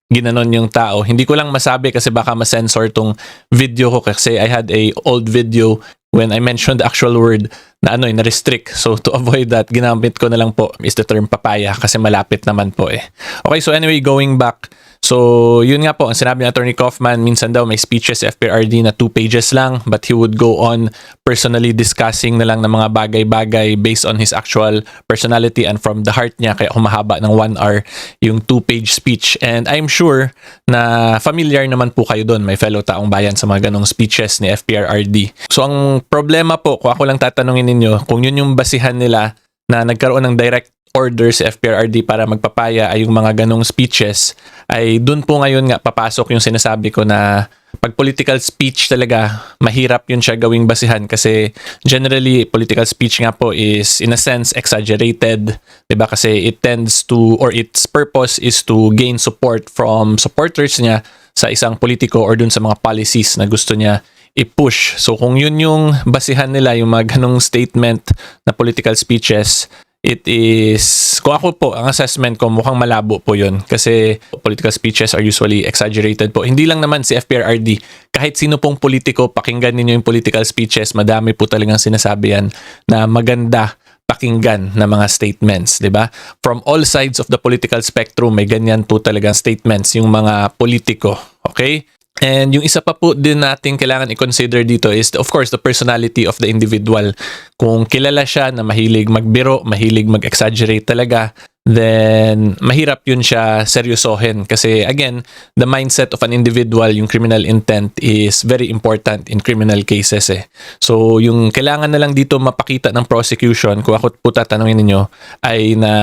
ginanon yung tao. Hindi ko lang masabi kasi baka ma-censor tong video ko kasi I had a old video when I mentioned the actual word na na-restrict. So to avoid that, ginamit ko na lang po is the term papaya kasi malapit naman po eh. Okay, so anyway, going back. So yun nga po, ang sinabi ni Attorney Kaufman, minsan daw may speeches FPRRD na 2 pages lang, but he would go on personally discussing na lang ng mga bagay-bagay based on his actual personality and from the heart niya, kaya humahaba ng 1 hour yung 2-page speech. And I'm sure na familiar naman po kayo doon, my fellow taong bayan, sa mga ganong speeches ni FPRRD. So ang problema po, kung ako lang tatanungin ninyo, kung yun yung basihan nila na nagkaroon ng direct orders sa FPRRD para magpapaya ay yung mga ganong speeches, ay dun po ngayon nga papasok yung sinasabi ko na pag political speech talaga, mahirap yun siya gawing basihan kasi generally, political speech nga po is in a sense exaggerated, 'di ba? Kasi it tends to, or its purpose is to gain support from supporters niya sa isang politiko or dun sa mga policies na gusto niya i-push. So kung yun yung basihan nila, yung mga ganong statement na political speeches, it is, kung ako po, ang assessment ko mukhang malabo po yun kasi political speeches are usually exaggerated po. Hindi lang naman si FPRRD, kahit sino pong politiko, pakinggan ninyo yung political speeches, madami po talagang sinasabi yan na maganda pakinggan na mga statements, di ba? From all sides of the political spectrum, may ganyan po talagang statements yung mga politiko, okay? And yung isa pa po din natin kailangan i-consider dito is, of course, the personality of the individual. Kung kilala siya na mahilig magbiro, mahilig mag-exaggerate talaga, then mahirap yun siya seryosohin. Kasi again, the mindset of an individual, yung criminal intent is very important in criminal cases eh. So yung kailangan na lang dito mapakita ng prosecution, kung ako po tatanungin ninyo, ay na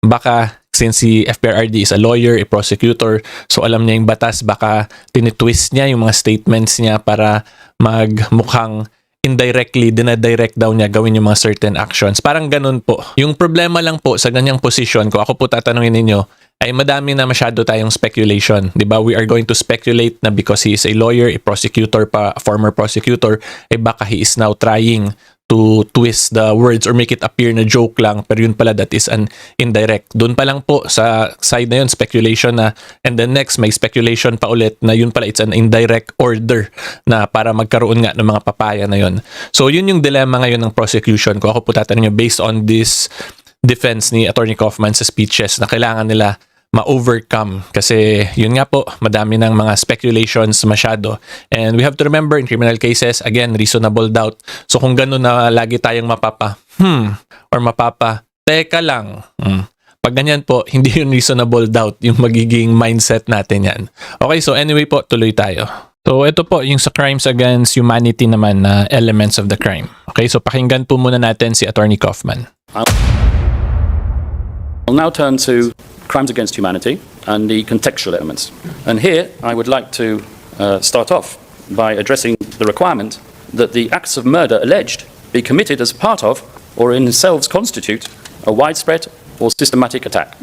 baka since si FPRRD is a lawyer, a prosecutor, so alam niya yung batas, baka tinitwist niya yung mga statements niya para magmukhang indirectly, dinadirect daw niya gawin yung mga certain actions. Parang ganun po. Yung problema lang po sa ganyang position, kung ako po tatanungin ninyo, ay madami na masyado tayong speculation. Diba? We are going to speculate na because he is a lawyer, a prosecutor pa, a former prosecutor, ay baka he is now trying to twist the words or make it appear na joke lang, pero yun pala that is an indirect. Doon pa lang po sa side na yun, speculation na, and then next may speculation pa ulit na yun pala it's an indirect order na para magkaroon nga ng mga papaya na yun. So yun yung dilemma ngayon ng prosecution. Kung ako po tatanungin nyo, based on this defense ni Attorney Kaufman sa speeches na kailangan nila ma-overcome kasi yun nga po, madami ng mga speculations masyado. And we have to remember in criminal cases, again, reasonable doubt. So kung gano'n na lagi tayong or teka lang. Pag ganyan po, hindi yun reasonable doubt yung magiging mindset natin yan. Okay, so anyway po, tuloy tayo. So ito po yung sa crimes against humanity naman na elements of the crime. Okay, so pakinggan po muna natin si Attorney Kaufman. I'll now turn to crimes against humanity and the contextual elements. And here I would like to start off by addressing the requirement that the acts of murder alleged be committed as part of or in themselves constitute a widespread or systematic attack.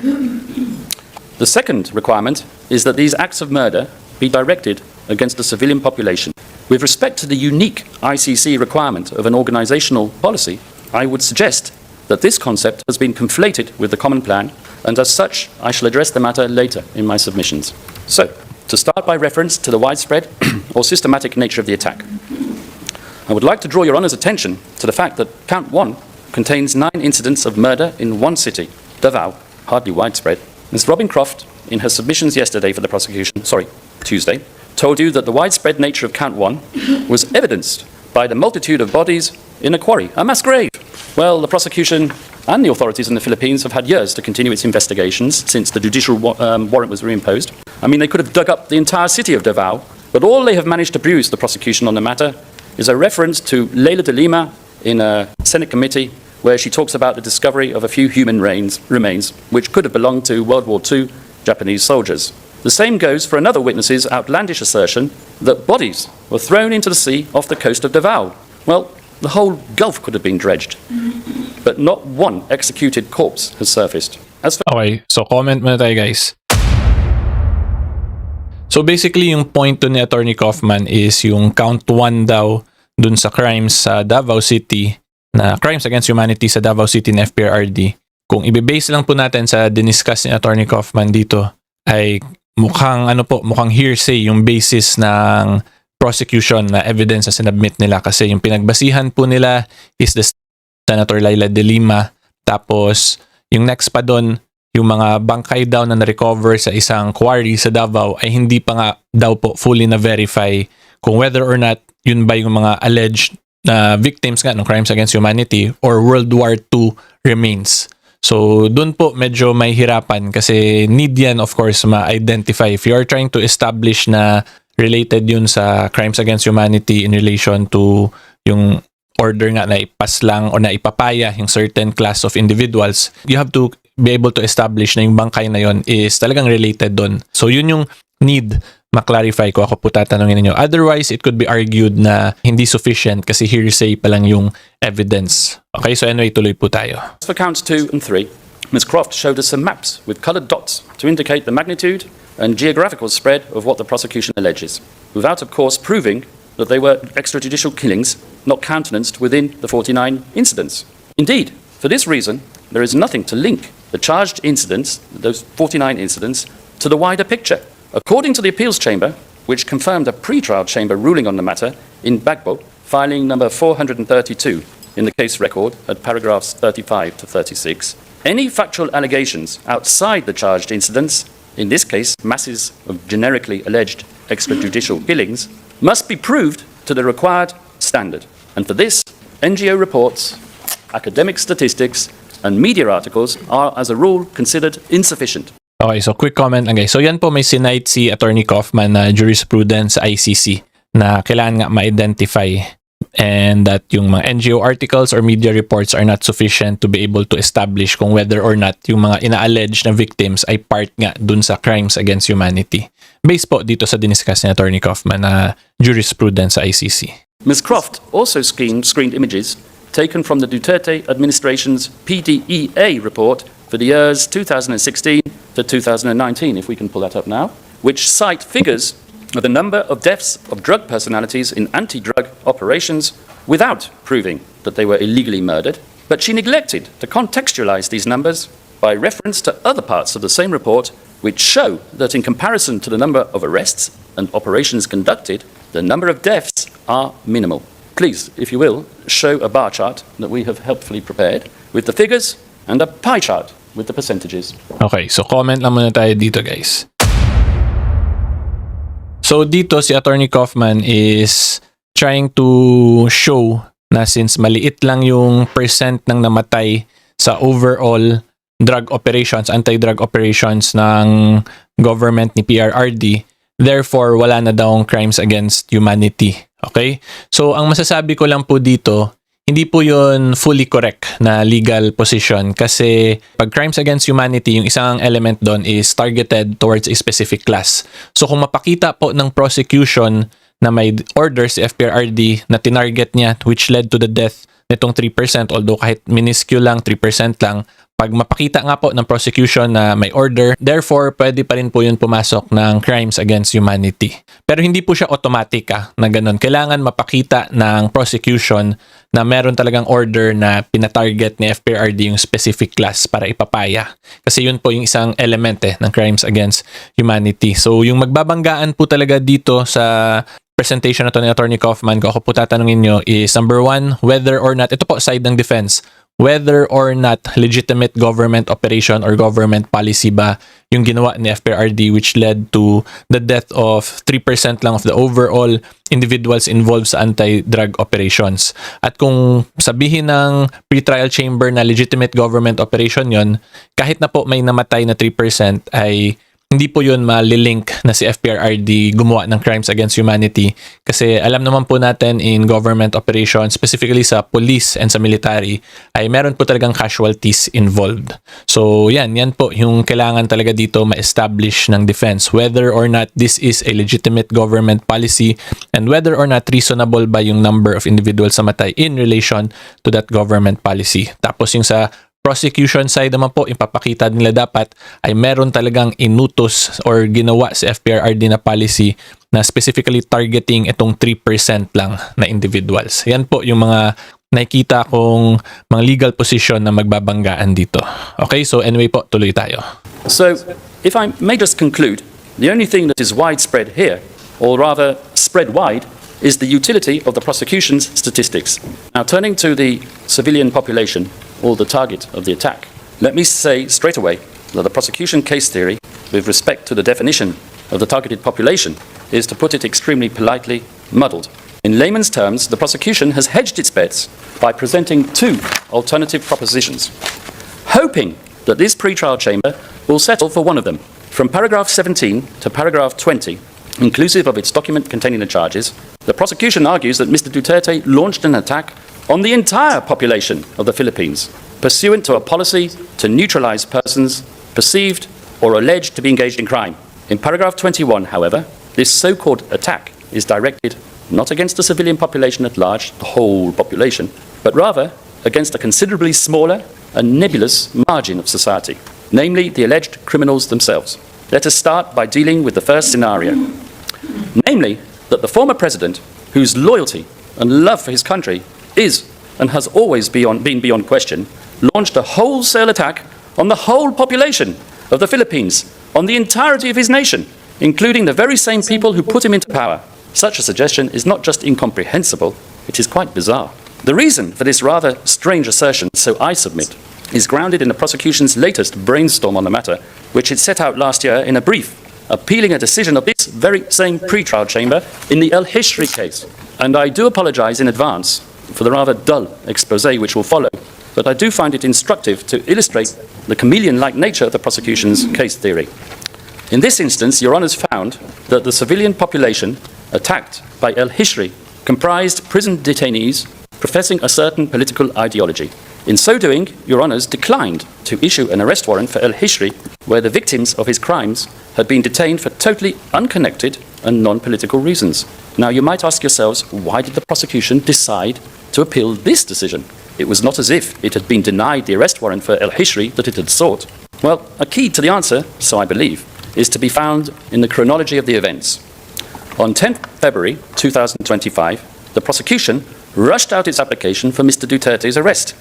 The second requirement is that these acts of murder be directed against the civilian population. With respect to the unique ICC requirement of an organizational policy, I would suggest that this concept has been conflated with the common plan, and as such, I shall address the matter later in my submissions. So, to start by reference to the widespread or systematic nature of the attack, I would like to draw your Honour's attention to the fact that Count 1 contains 9 incidents of murder in one city, Davao, hardly widespread. Ms. Robin Croft, in her submissions yesterday for the prosecution, Tuesday, told you that the widespread nature of Count 1 was evidenced by the multitude of bodies in a quarry, a mass grave. Well, the prosecution and the authorities in the Philippines have had years to continue its investigations since the judicial warrant was reimposed. I mean, they could have dug up the entire city of Davao, but all they have managed to produce the prosecution on the matter is a reference to Leila de Lima in a Senate committee where she talks about the discovery of a few human remains which could have belonged to World War II Japanese soldiers. The same goes for another witness's outlandish assertion that bodies were thrown into the sea off the coast of Davao. Well, the whole Gulf could have been dredged, but not one executed corpse has surfaced. Okay, so comment muna tayo guys. So basically yung point to ni Attorney Kaufman is yung count 1 daw dun sa crimes sa Davao City, na crimes against humanity sa Davao City na FPRRD. Kung ibibase lang po natin sa diniscuss ni Attorney Kaufman dito, ay mukhang hearsay yung basis ng prosecution na evidence na sinabmit nila kasi yung pinagbasihan po nila is the Senator Leila de Lima, tapos yung next pa doon yung mga bangkay daw na na-recover sa isang quarry sa Davao ay hindi pa nga daw po fully na-verify kung whether or not yun ba yung mga alleged na victims nga ng crimes against humanity or World War II remains. So, dun po medyo may hirapan kasi need yan of course ma-identify. If you're trying to establish na related yun sa crimes against humanity in relation to yung order nga na ipaslang o na ipapaya yung certain class of individuals, you have to be able to establish na yung bangkay na yun is talagang related dun. So, yun yung need ma-clarify ko, ako po tatanungin ninyo. Otherwise, it could be argued na hindi sufficient kasi hearsay pa lang yung evidence. Okay, so anyway, tuloy po tayo. For counts 2 and 3, Ms. Croft showed us some maps with coloured dots to indicate the magnitude and geographical spread of what the prosecution alleges, without, of course, proving that they were extrajudicial killings not countenanced within the 49 incidents. Indeed, for this reason, there is nothing to link the charged incidents, those 49 incidents, to the wider picture. According to the Appeals Chamber, which confirmed a pre-trial chamber ruling on the matter in Bagbo, filing number 432 in the case record at paragraphs 35 to 36, any factual allegations outside the charged incidents, in this case masses of generically alleged extrajudicial killings, must be proved to the required standard. And for this, NGO reports, academic statistics, and media articles are, as a rule, considered insufficient. Okay, so quick comment lang guys. So yan po may sinite si Attorney Kaufman na jurisprudence sa ICC na kailangan nga ma-identify and that yung mga NGO articles or media reports are not sufficient to be able to establish kung whether or not yung mga ina-allege na victims ay part nga dun sa crimes against humanity. Based po dito sa diniscuss ni Attorney Kaufman na jurisprudence sa ICC. Ms. Croft also screened images taken from the Duterte administration's PDEA report for the years 2016 to 2019, if we can pull that up now, which cite figures of the number of deaths of drug personalities in anti-drug operations without proving that they were illegally murdered, but she neglected to contextualize these numbers by reference to other parts of the same report which show that in comparison to the number of arrests and operations conducted, the number of deaths are minimal. Please, if you will, show a bar chart that we have helpfully prepared with the figures and a pie chart with the percentages. Okay, so comment lang muna tayo dito guys. So dito si Attorney Kaufman is trying to show na since maliit lang yung percent ng namatay sa overall drug operations, anti-drug operations ng government ni PRRD, therefore wala na daw crimes against humanity. Okay? So ang masasabi ko lang po dito, hindi po yun fully correct na legal position kasi pag crimes against humanity, yung isang element doon is targeted towards a specific class. So kung mapakita po ng prosecution na may order si FPRRD na tinarget niya which led to the death nitong 3%, although kahit minuscule lang, 3% lang, pag mapakita nga po ng prosecution na may order, therefore, pwede pa rin po yun pumasok ng crimes against humanity. Pero hindi po siya automatic na ganun. Kailangan mapakita ng prosecution na meron talagang order na pinatarget ni FPRD yung specific class para ipapaya. Kasi yun po yung isang element ng crimes against humanity. So, yung magbabanggaan po talaga dito sa presentation na to ni Attorney Kaufman, kung ako po tatanungin nyo is number 1, whether or not, ito po side ng defense, whether or not legitimate government operation or government policy ba yung ginawa ni FPRD which led to the death of 3% lang of the overall individuals involved sa anti-drug operations. At kung sabihin ng pre-trial chamber na legitimate government operation yon, kahit na po may namatay na 3% ay hindi po yun malilink na si FPRRD gumawa ng crimes against humanity kasi alam naman po natin in government operations, specifically sa police and sa military, ay meron po talagang casualties involved. So yan po yung kailangan talaga dito ma-establish ng defense, whether or not this is a legitimate government policy and whether or not reasonable ba yung number of individuals na matay in relation to that government policy. Tapos yung sa prosecution side naman po, ipapakita nila dapat ay meron talagang inutos or ginawa si FPRRD na policy na specifically targeting itong 3% lang na individuals. Yan po yung mga nakikita kong mga legal position na magbabanggaan dito. Okay, so anyway po, tuloy tayo. So, if I may just conclude, the only thing that is widespread here, or rather spread wide, is the utility of the prosecution's statistics. Now, turning to the civilian population, or the target of the attack, let me say straight away that the prosecution case theory, with respect to the definition of the targeted population, is, to put it extremely politely, muddled. In layman's terms, the prosecution has hedged its bets by presenting two alternative propositions, hoping that this pre-trial chamber will settle for one of them. From paragraph 17 to paragraph 20, inclusive of its document containing the charges, the prosecution argues that Mr. Duterte launched an attack on the entire population of the Philippines, pursuant to a policy to neutralize persons perceived or alleged to be engaged in crime. In paragraph 21, however, this so-called attack is directed not against the civilian population at large, the whole population, but rather against a considerably smaller and nebulous margin of society, namely the alleged criminals themselves. Let us start by dealing with the first scenario, namely that the former president, whose loyalty and love for his country is and has always been beyond question, launched a wholesale attack on the whole population of the Philippines, on the entirety of his nation, including the very same people who put him into power. Such a suggestion is not just incomprehensible, it is quite bizarre. The reason for this rather strange assertion, so I submit, is grounded in the prosecution's latest brainstorm on the matter, which it set out last year in a brief, appealing a decision of this very same pre-trial chamber in the El Hishri case. And I do apologize in advance for the rather dull exposé which will follow, but I do find it instructive to illustrate the chameleon-like nature of the prosecution's case theory. In this instance, Your Honours found that the civilian population attacked by El Hishri comprised prison detainees professing a certain political ideology. In so doing, Your Honours declined to issue an arrest warrant for El Hishri, where the victims of his crimes had been detained for totally unconnected and non-political reasons. Now, you might ask yourselves, why did the prosecution decide to appeal this decision? It was not as if it had been denied the arrest warrant for El Hishri that it had sought. Well, a key to the answer, so I believe, is to be found in the chronology of the events. On 10th February 2025, the prosecution rushed out its application for Mr. Duterte's arrest,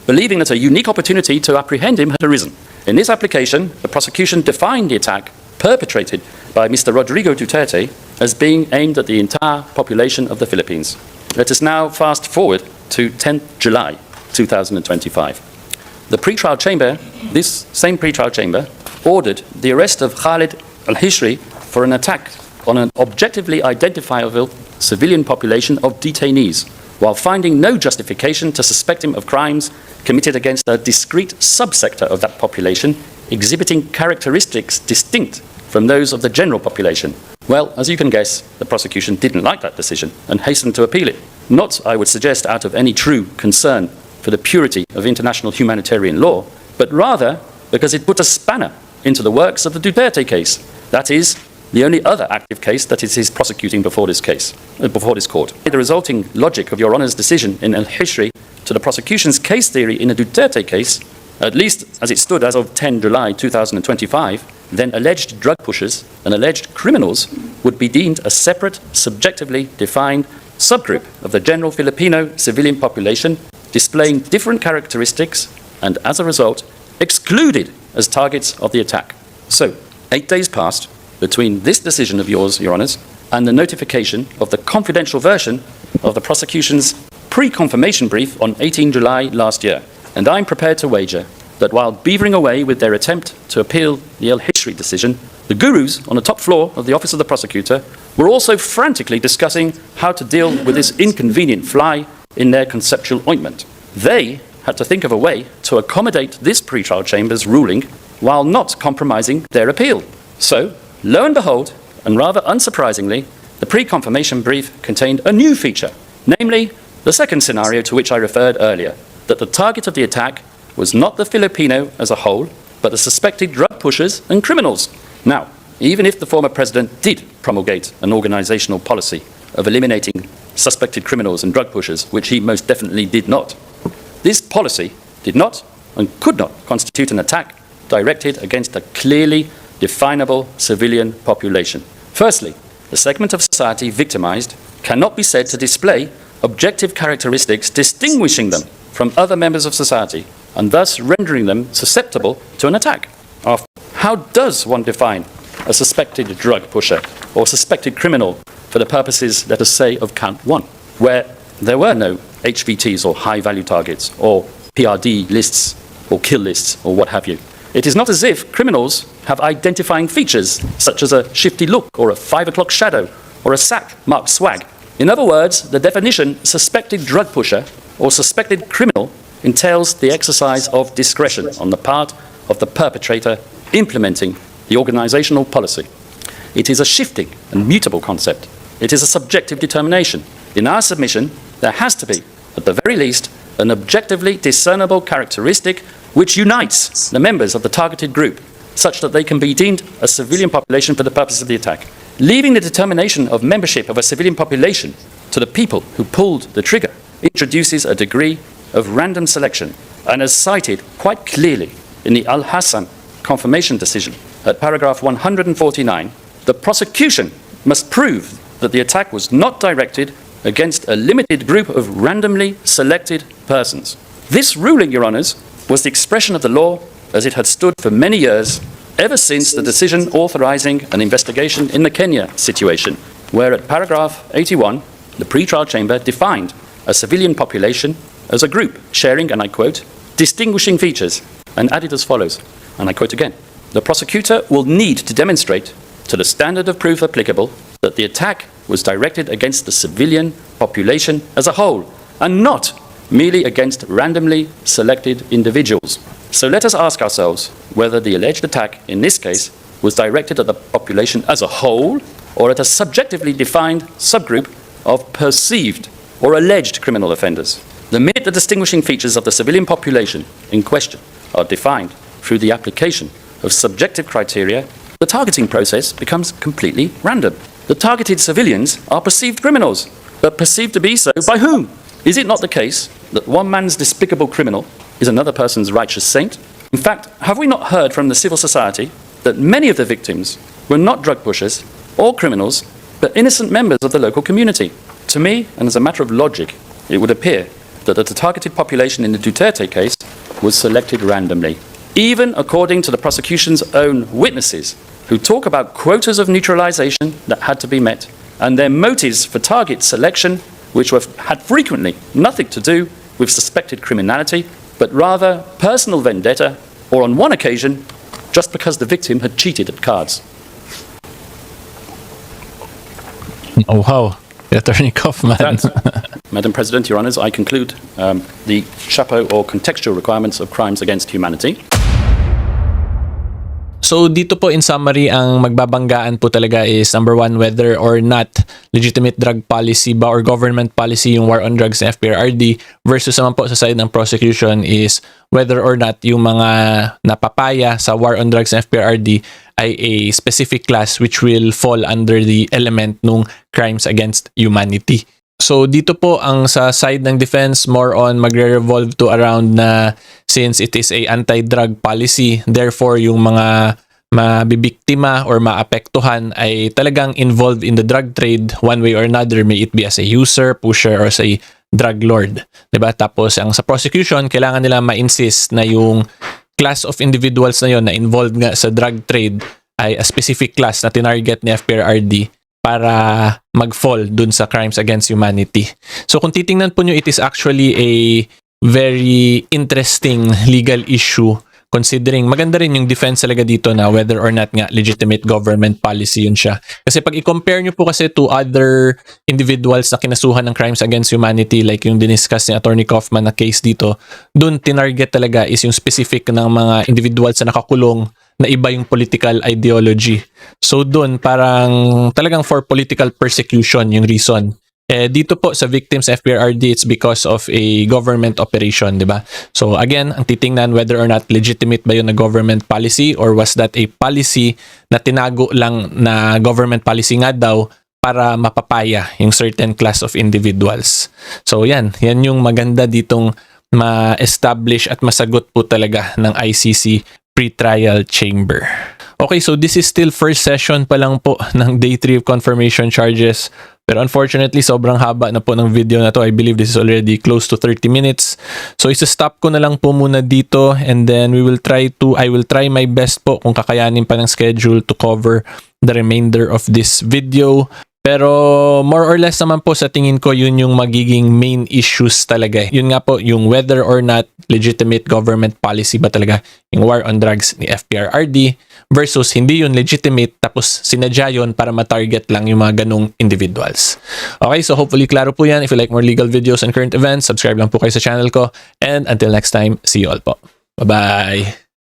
believing that a unique opportunity to apprehend him had arisen. In this application, the prosecution defined the attack perpetrated by Mr. Rodrigo Duterte as being aimed at the entire population of the Philippines. Let us now fast forward to 10th July 2025. The pre-trial chamber, this same pre-trial chamber, ordered the arrest of Khalid al-Hishri for an attack on an objectively identifiable civilian population of detainees, while finding no justification to suspect him of crimes committed against a discrete subsector of that population, exhibiting characteristics distinct from those of the general population. Well, as you can guess, the prosecution didn't like that decision and hastened to appeal it. Not, I would suggest, out of any true concern for the purity of international humanitarian law, but rather because it put a spanner into the works of the Duterte case. That is, the only other active case that it is prosecuting before this court. The resulting logic of Your Honour's decision in El Hishri to the prosecution's case theory in the Duterte case, at least as it stood as of 10 July 2025, then alleged drug pushers and alleged criminals would be deemed a separate, subjectively defined subgroup of the general Filipino civilian population, displaying different characteristics and, as a result, excluded as targets of the attack. So, 8 days passed between this decision of yours, Your Honours, and the notification of the confidential version of the prosecution's pre-confirmation brief on 18 July last year. And I'm prepared to wager that while beavering away with their attempt to appeal the El Hishri decision, the gurus on the top floor of the Office of the Prosecutor were also frantically discussing how to deal with this inconvenient fly in their conceptual ointment. They had to think of a way to accommodate this pre-trial chamber's ruling while not compromising their appeal. So, lo and behold, and rather unsurprisingly, the pre-confirmation brief contained a new feature, namely the second scenario to which I referred earlier, that the target of the attack was not the Filipino as a whole, but the suspected drug pushers and criminals. Now, even if the former president did promulgate an organizational policy of eliminating suspected criminals and drug pushers, which he most definitely did not, this policy did not and could not constitute an attack directed against a clearly definable civilian population. Firstly, the segment of society victimized cannot be said to display objective characteristics distinguishing them from other members of society and thus rendering them susceptible to an attack. How does one define a suspected drug pusher or suspected criminal for the purposes, let us say, of count 1, where there were no HVTs or high-value targets or PRD lists or kill lists or what have you? It is not as if criminals have identifying features such as a shifty look or a 5 o'clock shadow or a sack marked swag. In other words, the definition suspected drug pusher or suspected criminal entails the exercise of discretion on the part of the perpetrator implementing the organizational policy. It is a shifting and mutable concept. It is a subjective determination. In our submission, there has to be, at the very least, an objectively discernible characteristic which unites the members of the targeted group such that they can be deemed a civilian population for the purpose of the attack. leaving the determination of membership of a civilian population to the people who pulled the trigger introduces a degree of random selection, and as cited quite clearly in the Al-Hassan confirmation decision at paragraph 149, the prosecution must prove that the attack was not directed against a limited group of randomly selected persons. This ruling, Your Honours, was the expression of the law as it had stood for many years, ever since the decision authorising an investigation in the Kenya situation, where at paragraph 81, the pre-trial chamber defined a civilian population as a group sharing, and I quote, distinguishing features, and added as follows, and I quote again, the prosecutor will need to demonstrate to the standard of proof applicable that the attack was directed against the civilian population as a whole, and not merely against randomly selected individuals. So let us ask ourselves whether the alleged attack in this case was directed at the population as a whole or at a subjectively defined subgroup of perceived or alleged criminal offenders. The minute the distinguishing features of the civilian population in question are defined through the application of subjective criteria, the targeting process becomes completely random. The targeted civilians are perceived criminals, but perceived to be so by whom? Is it not the case that one man's despicable criminal is another person's righteous saint? In fact, have we not heard from the civil society that many of the victims were not drug pushers or criminals, but innocent members of the local community? To me, and as a matter of logic, it would appear that the targeted population in the Duterte case was selected randomly, even according to the prosecution's own witnesses, who talk about quotas of neutralization that had to be met, and their motives for target selection, which had frequently nothing to do with suspected criminality, but rather personal vendetta, or on one occasion, just because the victim had cheated at cards. Oh, wow. Attorney Kaufman. Madam President, Your Honours, I conclude the chapeau or contextual requirements of crimes against humanity. So dito po in summary, ang magbabanggaan po talaga is number one, whether or not legitimate drug policy ba or government policy yung war on drugs ng FPRRD, versus naman po sa side ng prosecution is whether or not yung mga napapaya sa war on drugs ng FPRRD ay a specific class which will fall under the element nung crimes against humanity. So dito po ang sa side ng defense more on magre-revolve to around na since it is a anti-drug policy, therefore yung mga mabibiktima or maapektuhan ay talagang involved in the drug trade one way or another, may it be as a user, pusher, or as a drug lord. Diba? Tapos ang sa prosecution, kailangan nila ma-insist na yung class of individuals na yon na involved nga sa drug trade ay a specific class na tinarget ni FPRRD para mag-fall dun sa crimes against humanity. So kung titingnan po nyo, it is actually a very interesting legal issue considering maganda rin yung defense talaga dito na whether or not nga legitimate government policy yun siya. Kasi pag i-compare nyo po kasi to other individuals na kinasuhan ng crimes against humanity like yung diniscuss ni Attorney Kaufman na case dito, dun tinarget talaga is yung specific ng mga individuals na nakakulong na iba yung political ideology. So dun parang talagang for political persecution yung reason. Dito po sa victims FPRRD, it's because of a government operation, di ba? So again, ang titingnan whether or not legitimate ba yun na government policy or was that a policy na tinago lang na government policy nga daw para mapapaya yung certain class of individuals. So yan yung maganda ditong ma-establish at masagot po talaga ng ICC pre-trial chamber. Okay, so this is still first session pa lang po ng day 3 of confirmation charges. Pero unfortunately, sobrang haba na po ng video na to. I believe this is already close to 30 minutes. So isa-stop ko na lang po muna dito and then I will try my best po kung kakayanin pa ng schedule to cover the remainder of this video. Pero more or less naman po sa tingin ko yun yung magiging main issues talaga. Yun nga po yung whether or not legitimate government policy ba talaga yung war on drugs ni FPRRD versus hindi yun legitimate tapos sinadya yun para ma-target lang yung mga ganong individuals. Okay, so hopefully klaro po yan. If you like more legal videos and current events, subscribe lang po kayo sa channel ko. And until next time, see you all po. Bye-bye!